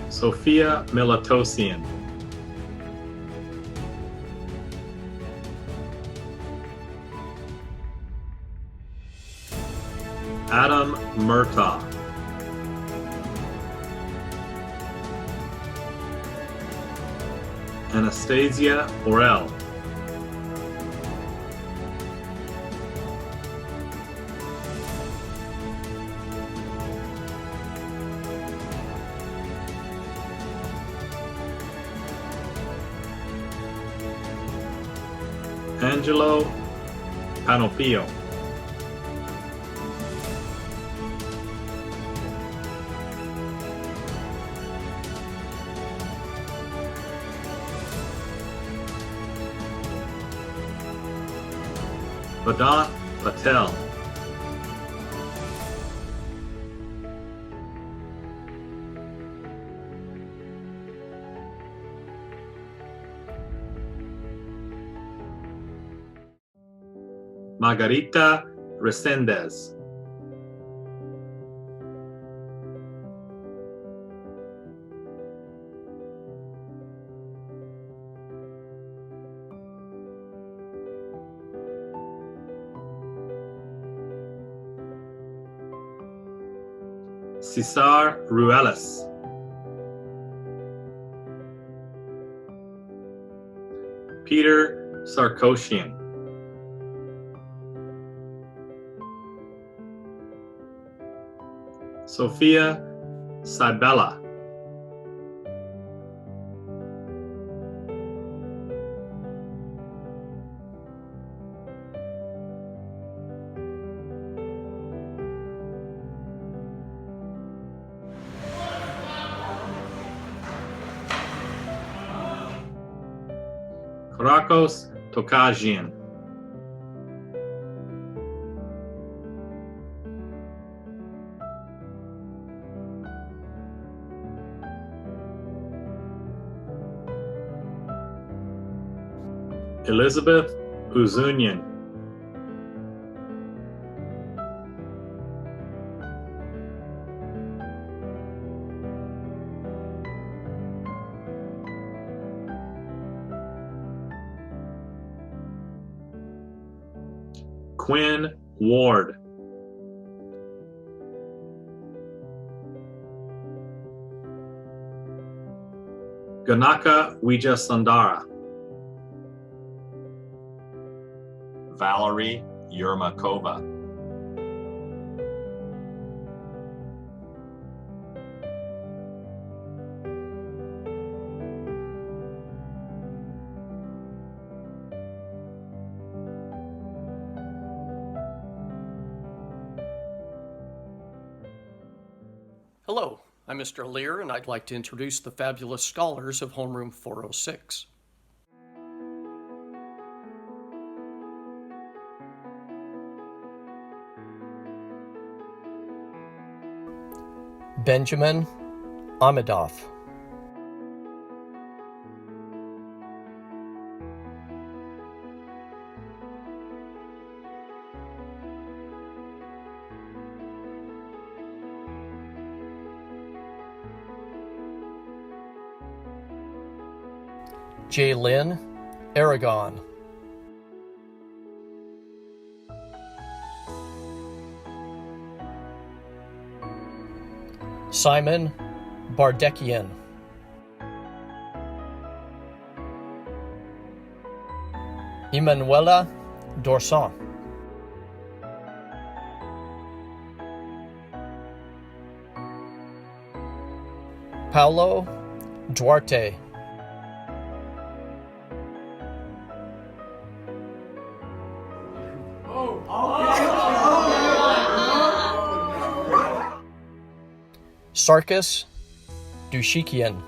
Sophia Militosian. Adam Murtaugh. Anastasia Orel. Angelo Panopio. Vedant Patel. Margarita Resendez. Cesar Ruelas. Peter Sarkosian. Sophia Sabella. Korakos Tokajian. Elizabeth Uzunian. Quinn Ward. Ganaka Wijasundara. Valerie Yermakova. Hello, I'm Mr. Lear, and I'd like to introduce the fabulous scholars of Homeroom 406. Benjamin Amidoff. Jaylyn Aragon. Simon Bardekian. Emanuela Dorsan. Paulo Duarte. Sarkis Dushikian.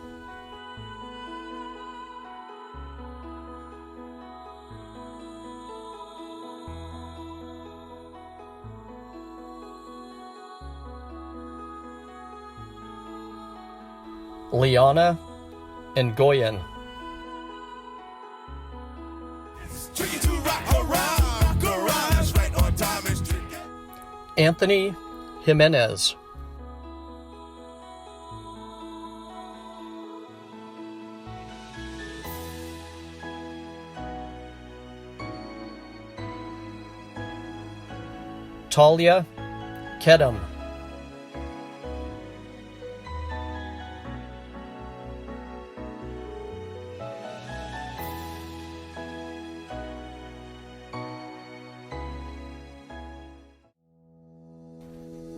Liana Ngoyen. Anthony Jimenez. Talia Kedem.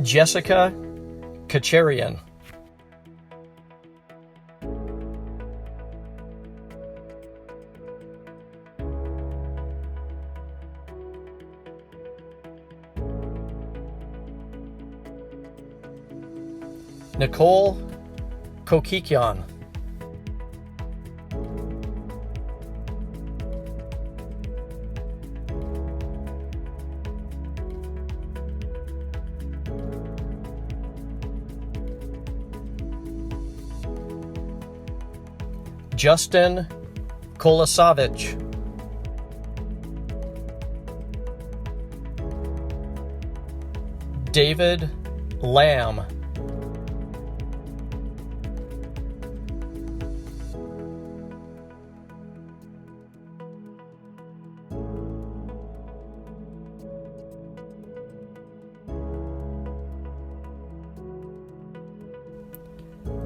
Jessica Kacharian. Nicole Kokikian. Justin Kolasavich. David Lamb.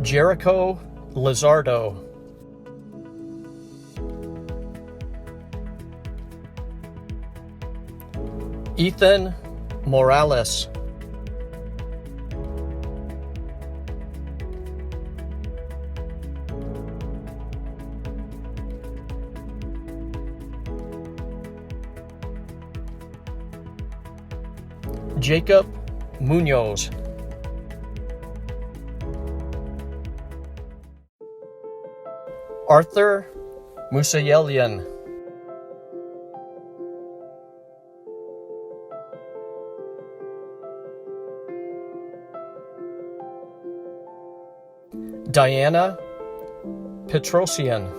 Jericho Lizardo. Ethan Morales. Jacob Munoz. Arthur Musayelian. Diana Petrosian.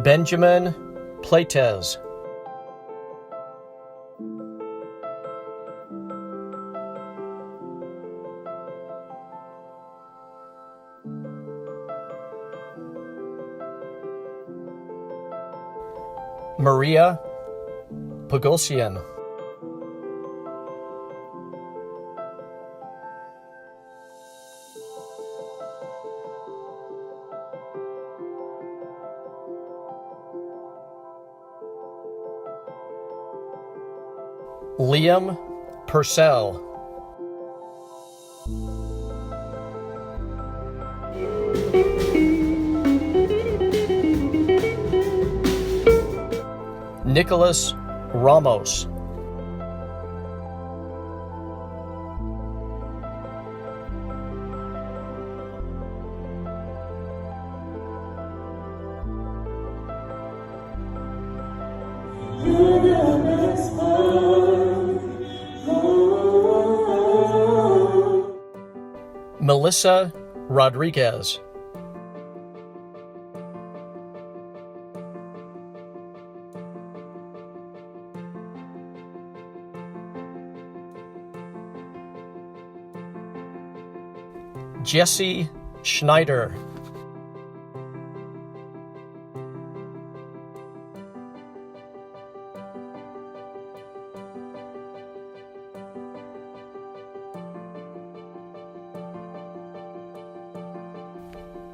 Benjamin Plates. Maria Pogosian. Liam Purcell. Nicholas Ramos. Melissa Rodriguez. Jesse Schneider.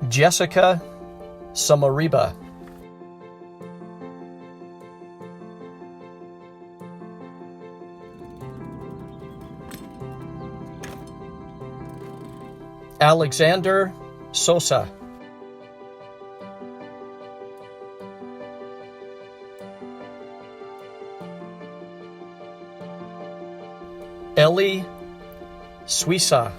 Jessica Samariba. Alexander Sosa. Ellie Suisa.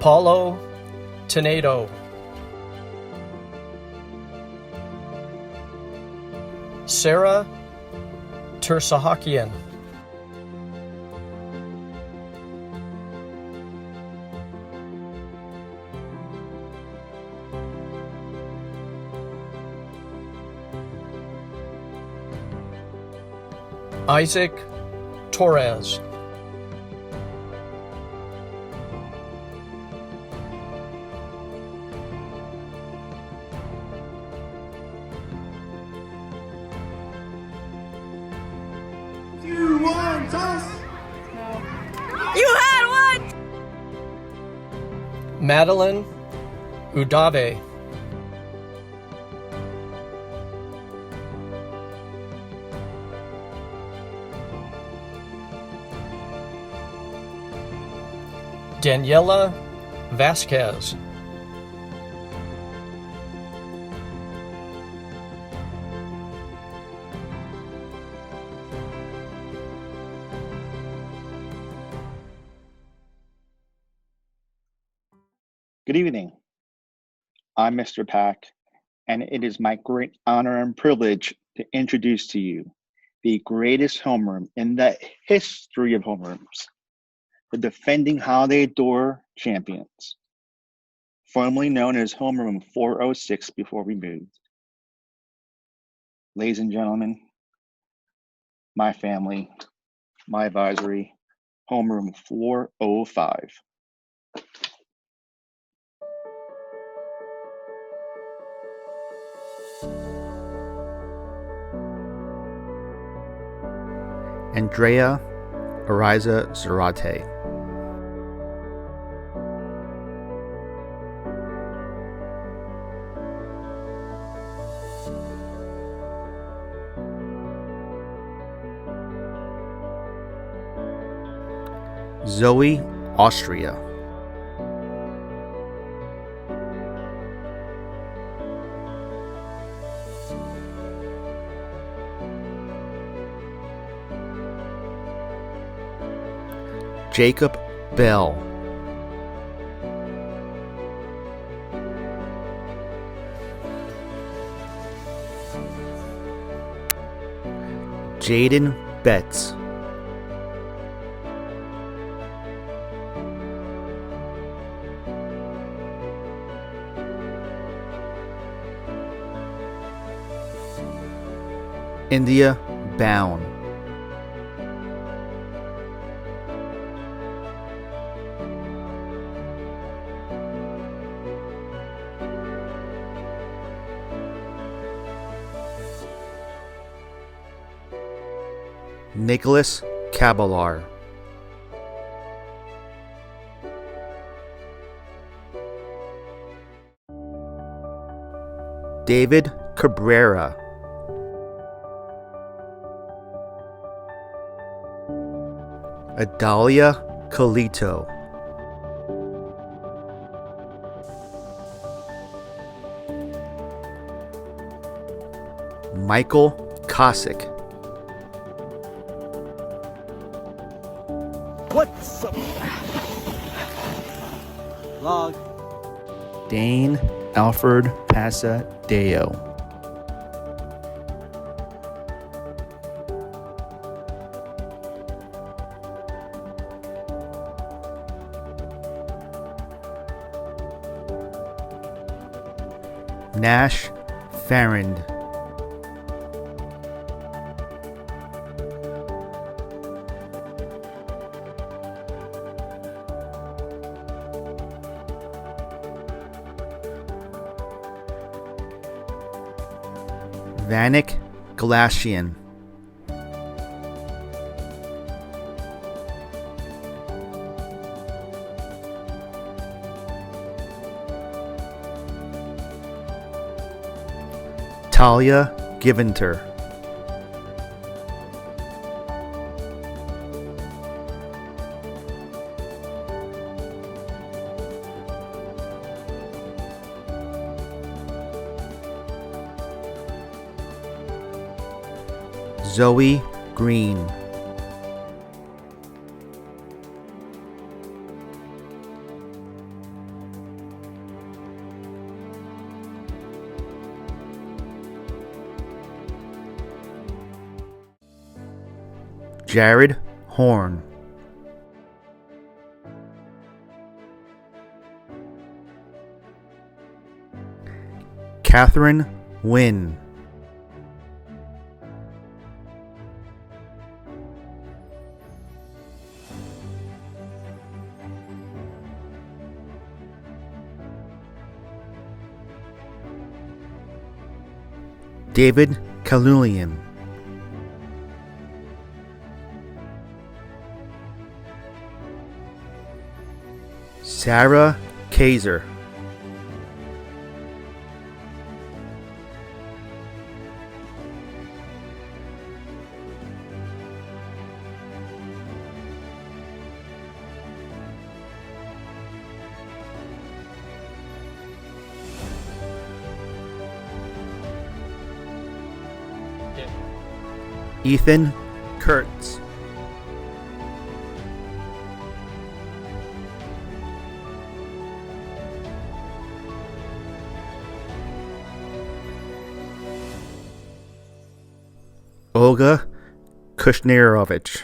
Paulo Tenedo. Sarah Tersahakian. Isaac Torres. You had one! Madeline Udave. Daniela Vasquez. Good evening. I'm Mr. Pack, and it is my great honor and privilege to introduce to you the greatest homeroom in the history of homerooms, the defending Holiday Door champions. formerly known as homeroom 406 before we moved. Ladies and gentlemen, my family, my advisory, homeroom 405. Andrea Ariza Zarate. Zoe Austria. Jacob Bell. Jaden Betts. India Bound. Nicholas Caballar. David Cabrera. Adalia Colito. Michael Kosick. What's up? Log. Dane Alfred Pasadeo. Nash Farrand. Vanek Glassian. Talia Giventer. Zoe Green. Jared Horn. Catherine Wynn. David Kalulian. Sarah Kaiser. Ethan Kurtz. Olga Kushnerovich.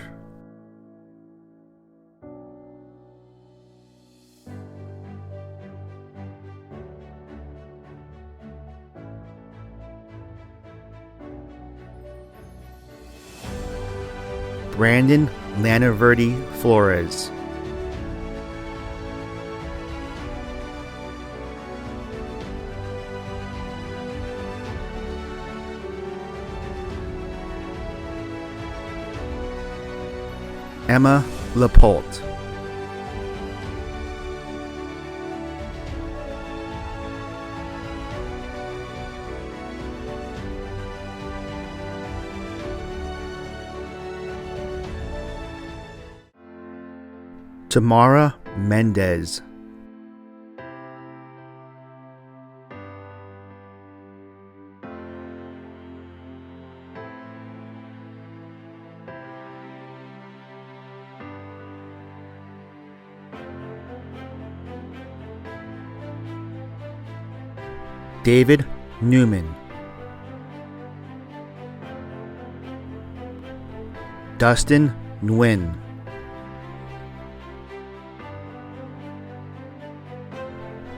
Brandon Lanaverdi Flores. Emma Lapolte. Tamara Mendez. David Newman. Dustin Nguyen.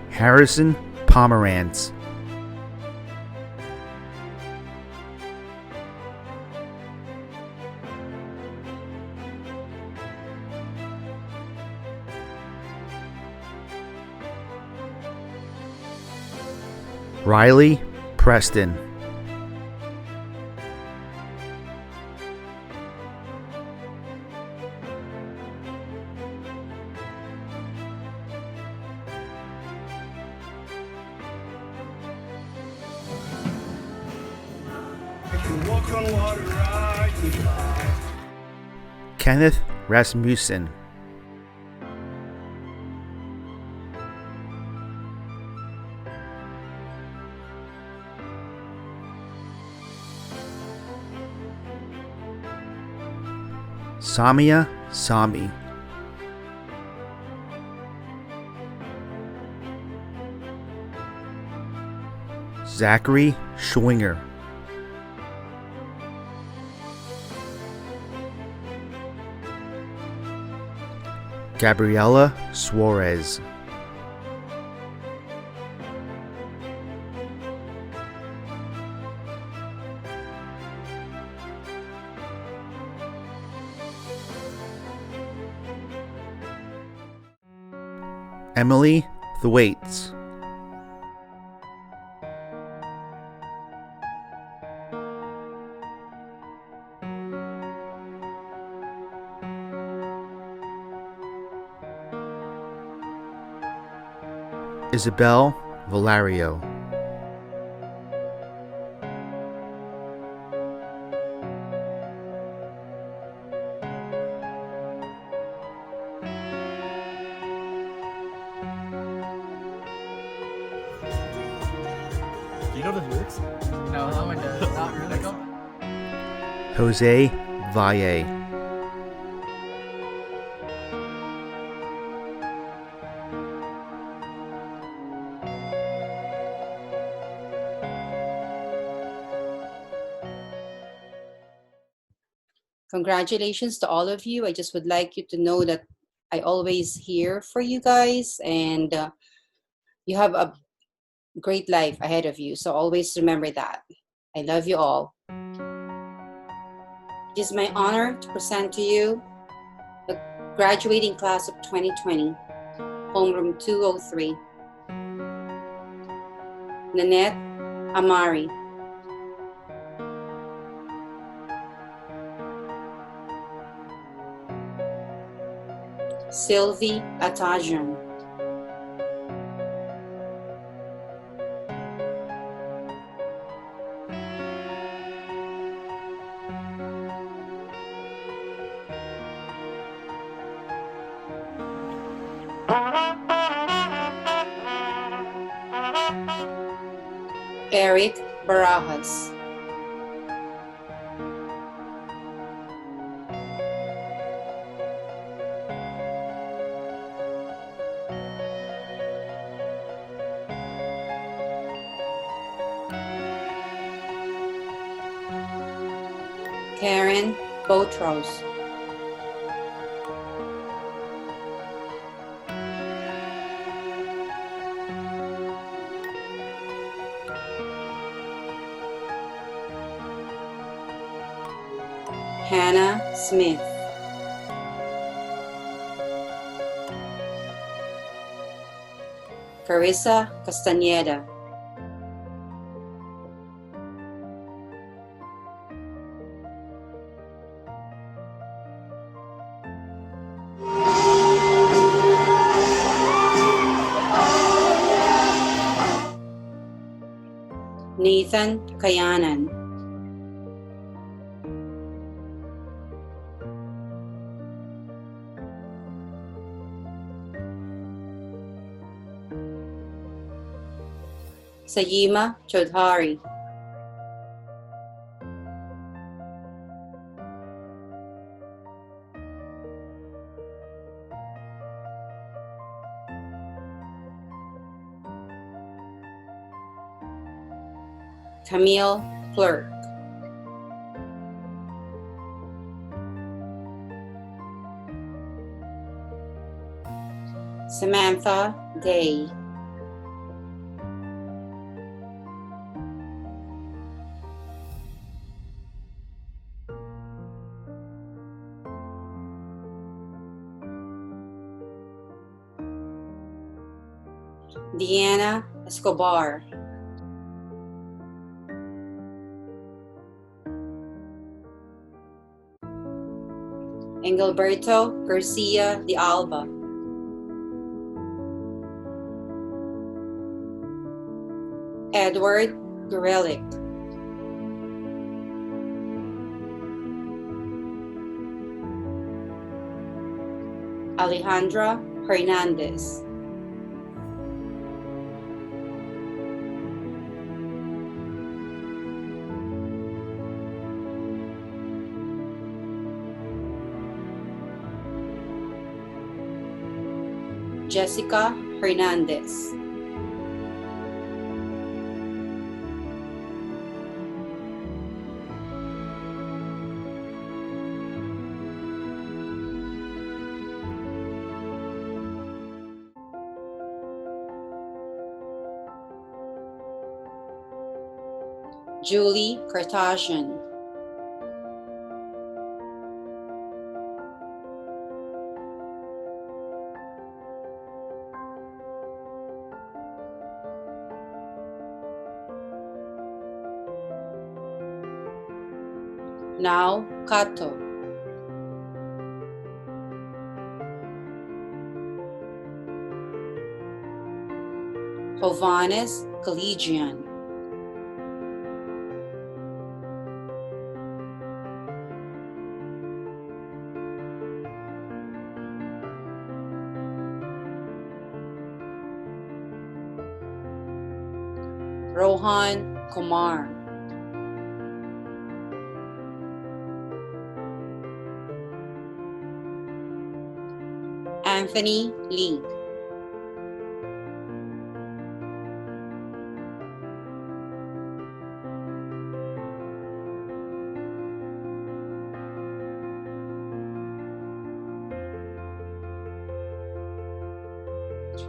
Harrison Pomerantz. Riley Preston. Kenneth Rasmussen. Samia Sami. Zachary Schwinger. Gabriela Suarez. Emily Thwaites. Isabel Valario. Do you know the lyrics? No, that one does. Not really. Jose Valle. Congratulations to all of you. I just would like you to know that I always here for you guys, and you have a great life ahead of you. So always remember that. I love you all. It is my honor to present to you the graduating class of 2020, homeroom 203. Nanette Amari. Sylvie Atajan. Eric Barajas. Karen Botros. Hannah Smith. Carissa Castañeda. Nathan Kayanan. Sayima Chaudhary. Camille Clerk. Samantha Day. Deanna Escobar. Engelberto Garcia de Alba. Edward Gorelick. Alejandra Hernandez. Jessica Hernandez. Julie Cartasian. Now Kato. Hovannes Collegian. Rohan Kumar. Anthony Lee.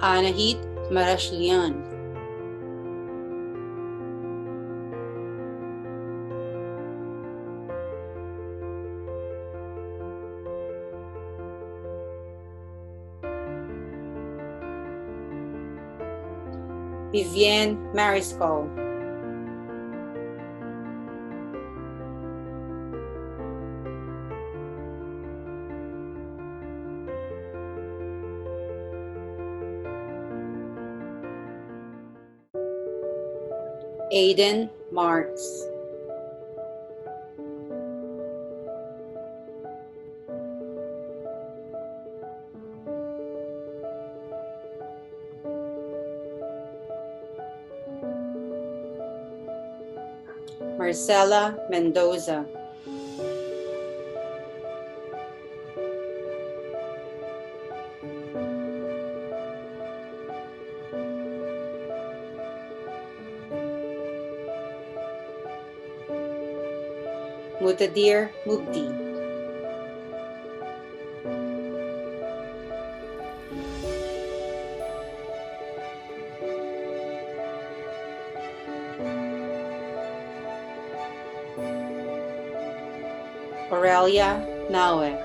Anahit Marashlian. Vivienne Mariscal. Aiden Marks. Marcela Mendoza. Mutadir Mubdi. Aurelia Naue.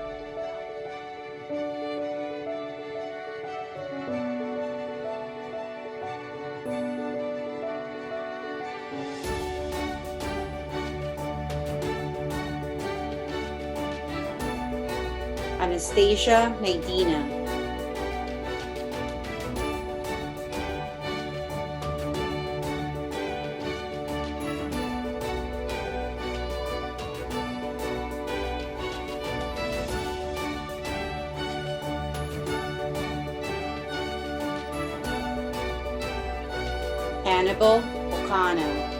Anastasia Naidina. Hannibal O'Connor.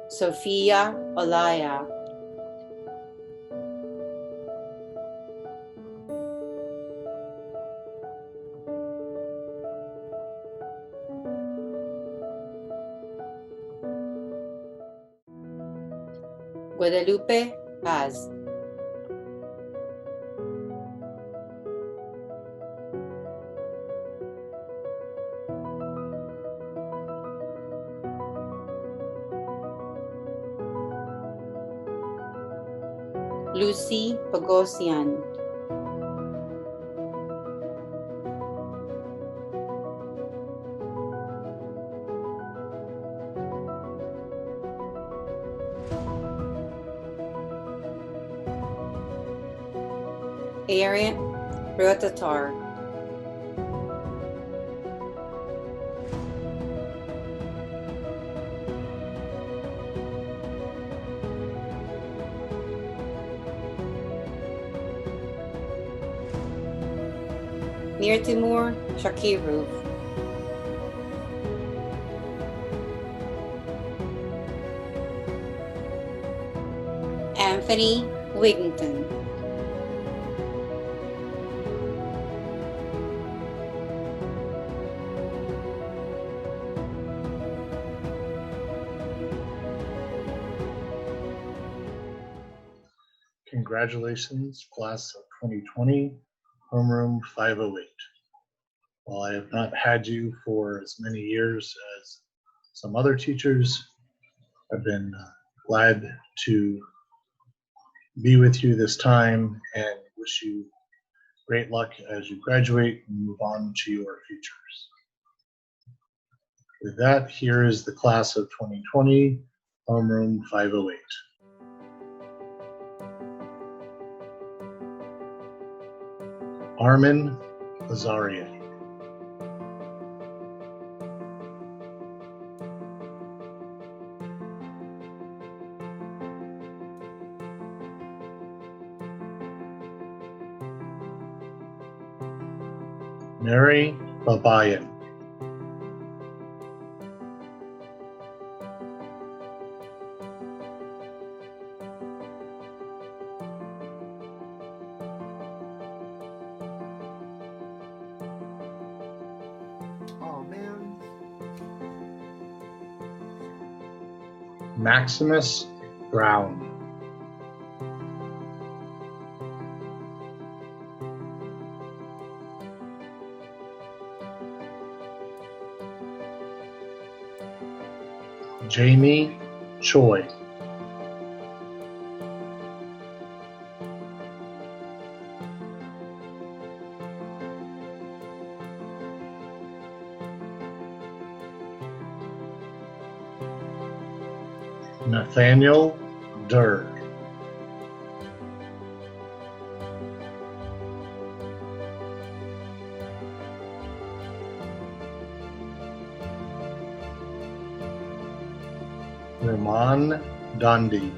Sophia Olaya. Guadalupe Paz. Lucy Pagosian. Aaron Rotatar. Near Timur Shakirov. Anthony Wigington. Congratulations, class of 2020, homeroom 508. While I have not had you for as many years as some other teachers, I've been glad to be with you this time and wish you great luck as you graduate and move on to your futures. With that, here is the class of 2020, homeroom 508. Armin Azaria. Mary Babayan. Oh man. Maximus Brown. Jamie Choi. Nathaniel Durr. Raman Gandhi.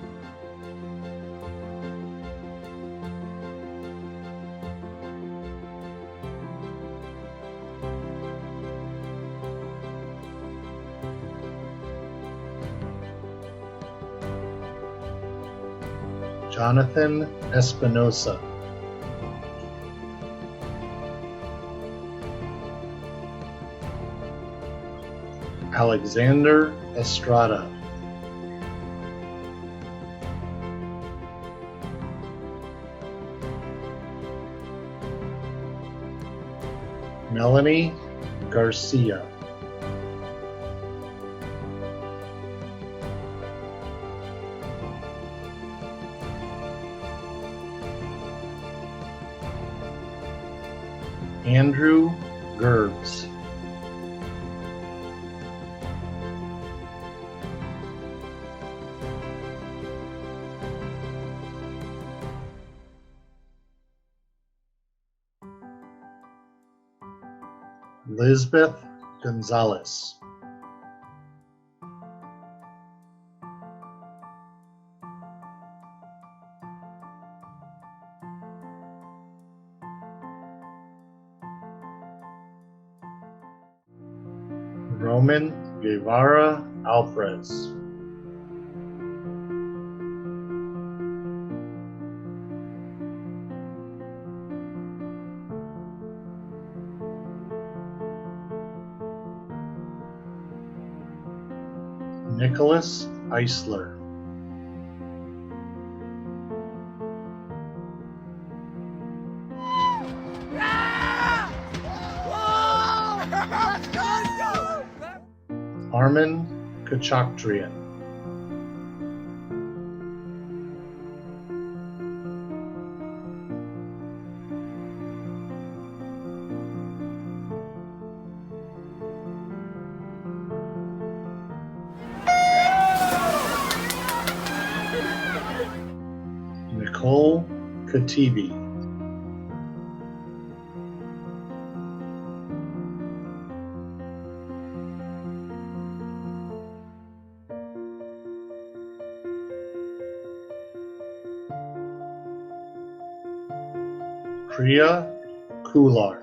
Jonathan Espinosa. Alexander Estrada. Melanie Garcia. Andrew Gerbs. Lisbeth Gonzalez. Roman Guevara Alvarez. Nicholas Eisler. Armin Kachaktrian. Nicole Katibi. Priya Kular.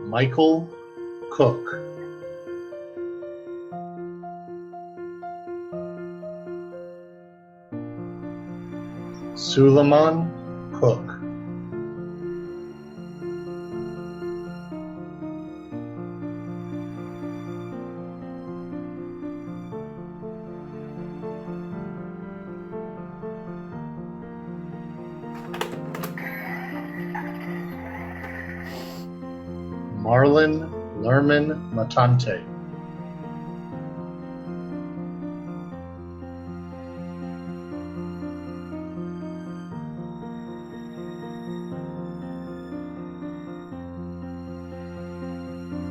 Michael Cook. Suleiman Cook. Marlon Lerman Matante.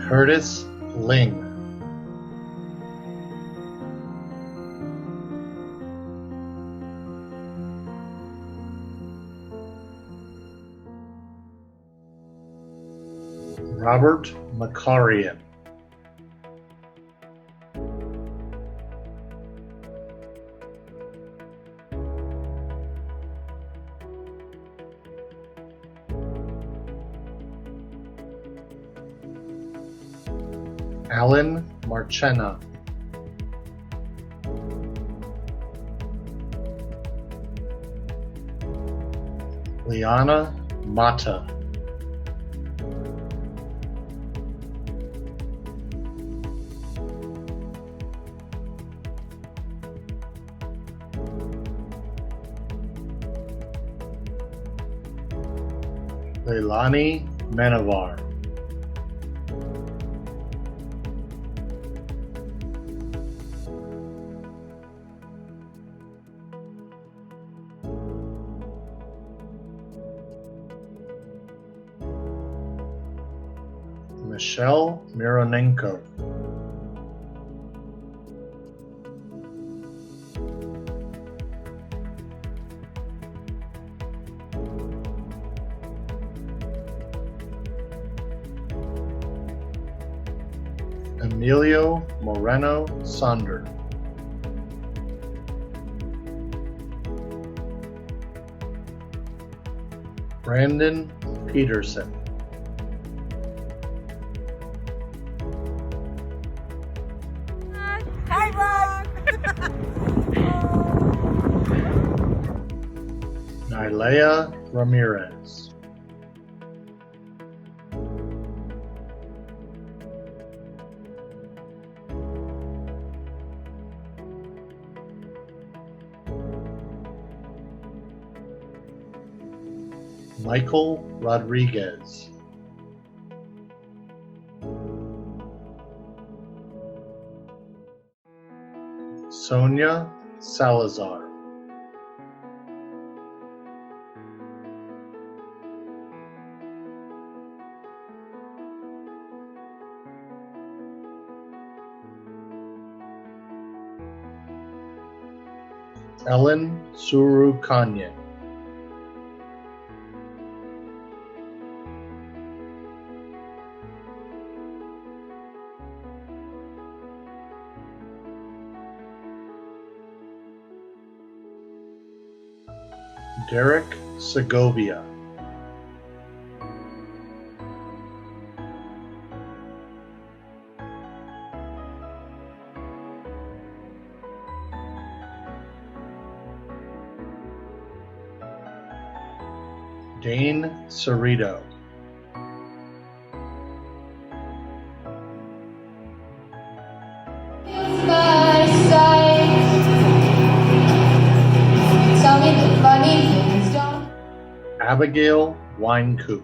Curtis Ling. Robert Makarian. Alan Marchena. Liana Mata. Leilani Manavar. Michelle Mironenko. Emilio Moreno Sonder. Brandon Peterson. Hi, Rob. Nylea Ramirez. Michael Rodriguez. Sonia Salazar. Ellen Surukanye. Derek Segovia. Dane Cerrito. Abigail Winecoop.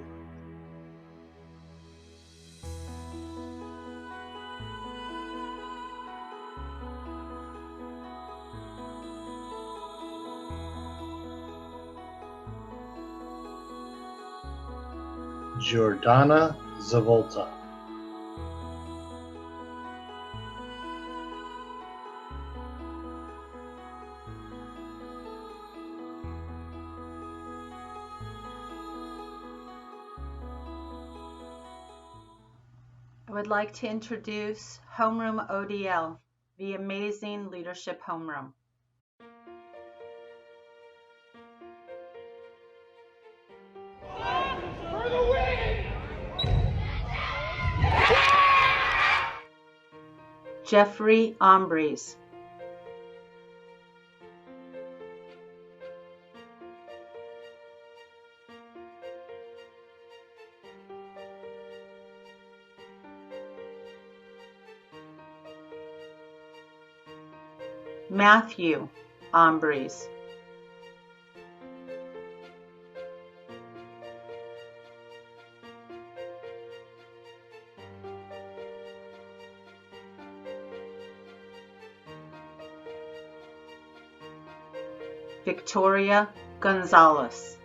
Giordana Zavolta. I would like to introduce Homeroom ODL, the amazing leadership homeroom. Jeffrey Ombres. Matthew Ombres. Victoria Gonzalez.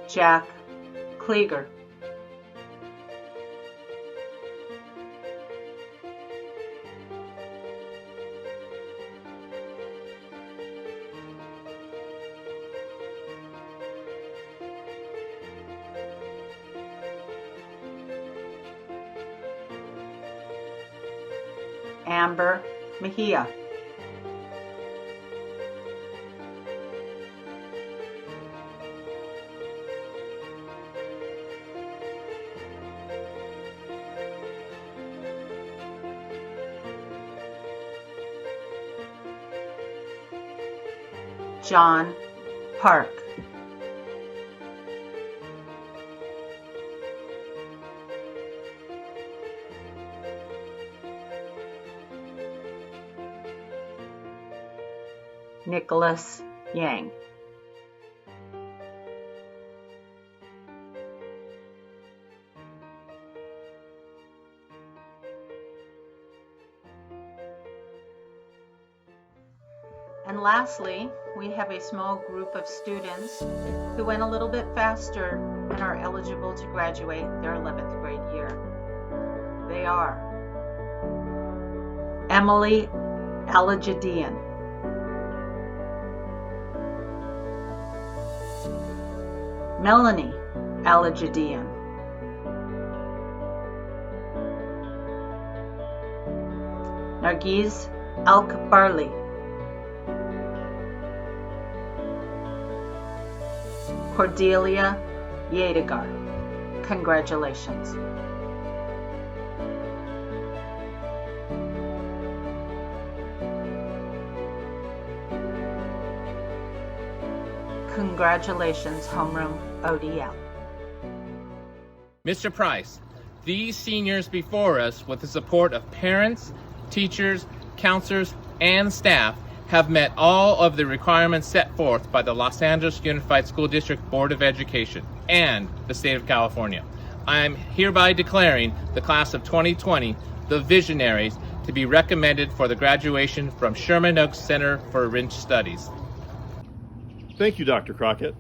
Jack Klieger. Amber Mejia. John Park. Nicholas Yang. And lastly, we have a small group of students who went a little bit faster and are eligible to graduate their 11th grade year. They are Emily Alajadian, Melanie Alajadian, Nargiz Alkbarli, Cordelia Yedegar. Congratulations. Congratulations, Homeroom ODL. Mr. Price, these seniors before us, with the support of parents, teachers, counselors, and staff, have met all of the requirements set forth by the Los Angeles Unified School District Board of Education and the state of California. I am hereby declaring the class of 2020, the Visionaries, to be recommended for the graduation from Sherman Oaks Center for Enriched Studies. Thank you, Dr. Crockett.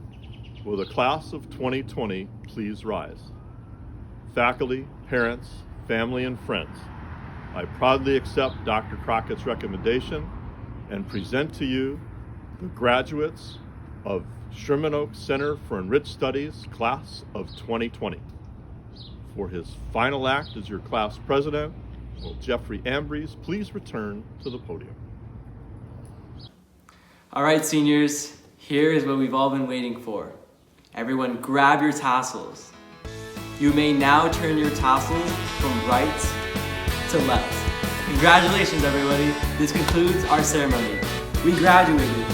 Will the class of 2020 please rise? Faculty, parents, family, and friends, I proudly accept Dr. Crockett's recommendation and present to you the graduates of Sherman Oaks Center for Enriched Studies, class of 2020. For his final act as your class president, will Jeffrey Ambrose please return to the podium. All right, seniors, here is what we've all been waiting for. Everyone grab your tassels. You may now turn your tassels from right to left. Congratulations, everybody. This concludes our ceremony. We graduated.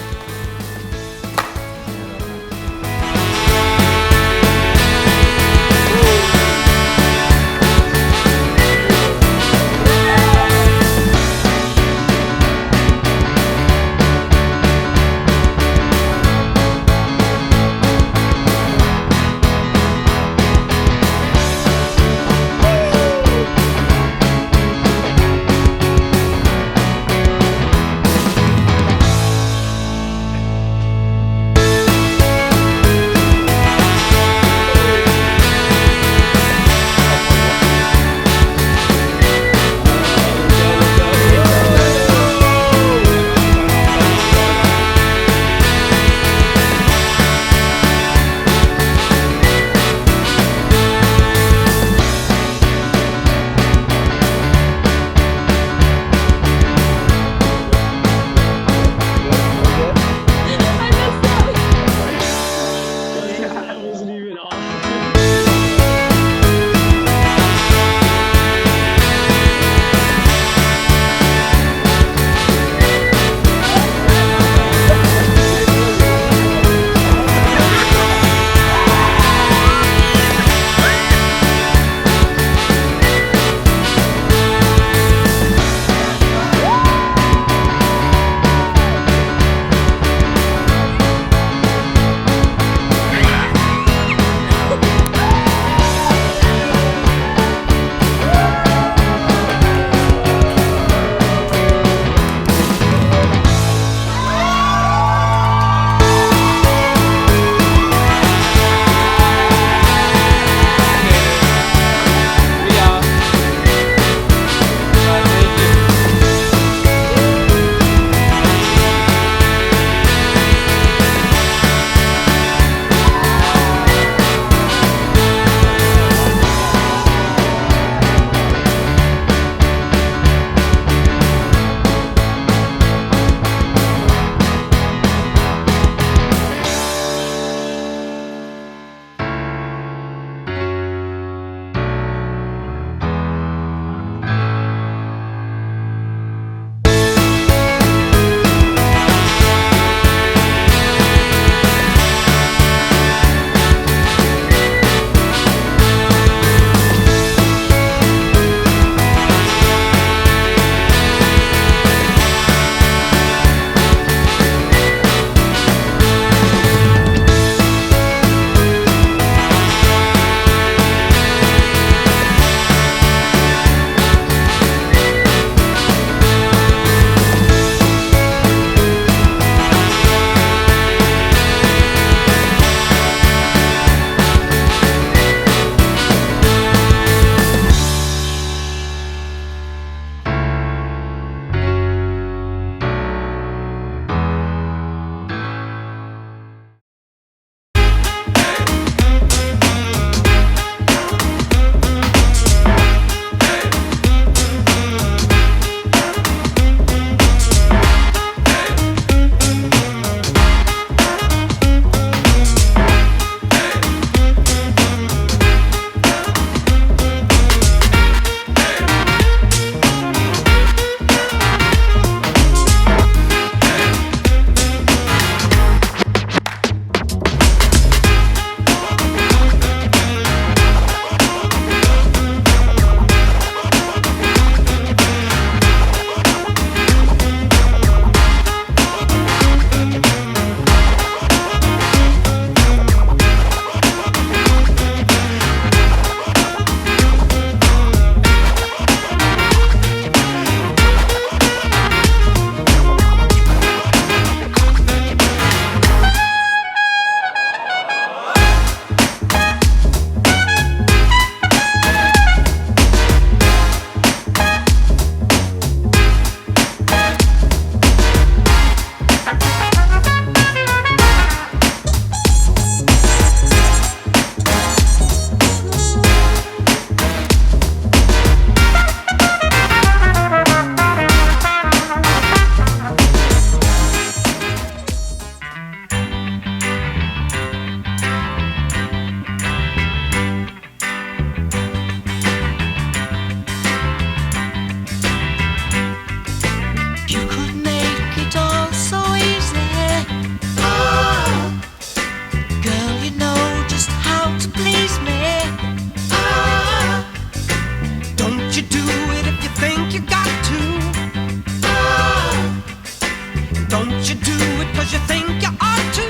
Don't you do it 'cause you think you ought to.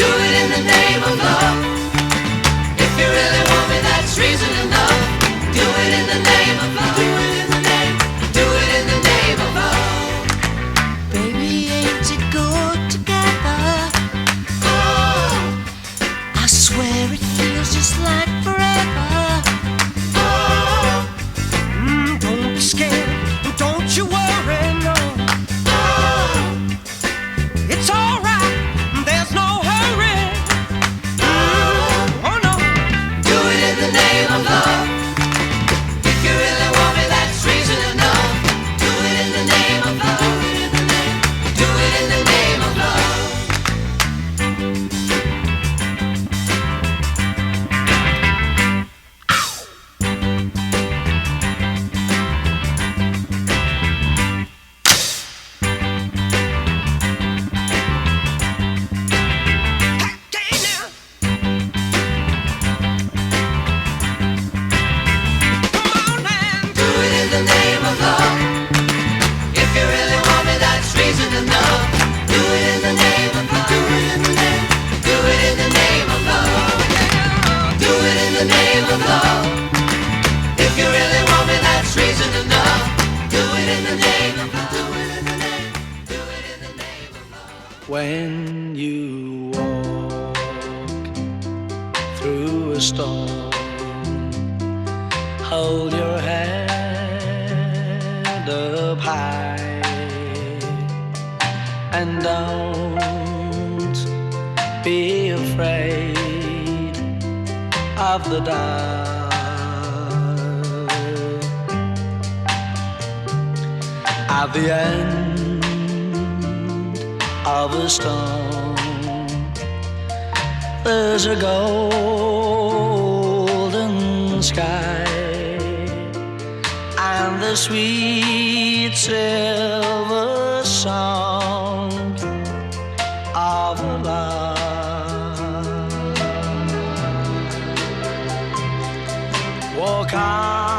Do it in the name of love. If you really want me, that's reason enough. Do it in the name of love. Do it in the name. Do it in the name of love. Baby, ain't it good together? Oh, I swear it feels just like forever. Oh, don't be scared, don't you worry, no. Oh, it's alright, there's no hurry. Oh no. Do it in the name of love. If you really want me, that's reason enough. Do it in the name of love. Do it in the name of love. Do it in the name of love. If you really want me, that's reason enough. Do it in the name of love. Do it in the name. Do it in the name of love. Do it in the name of love. If you really want me, that's reason enough. Do it in the name of love. Do it in the name. Do it in the name of love. When you walk through a storm, hold your head up high and don't be afraid of the dark. At the end of a storm, there's a golden sky and the sweet silver song of love. Walk on.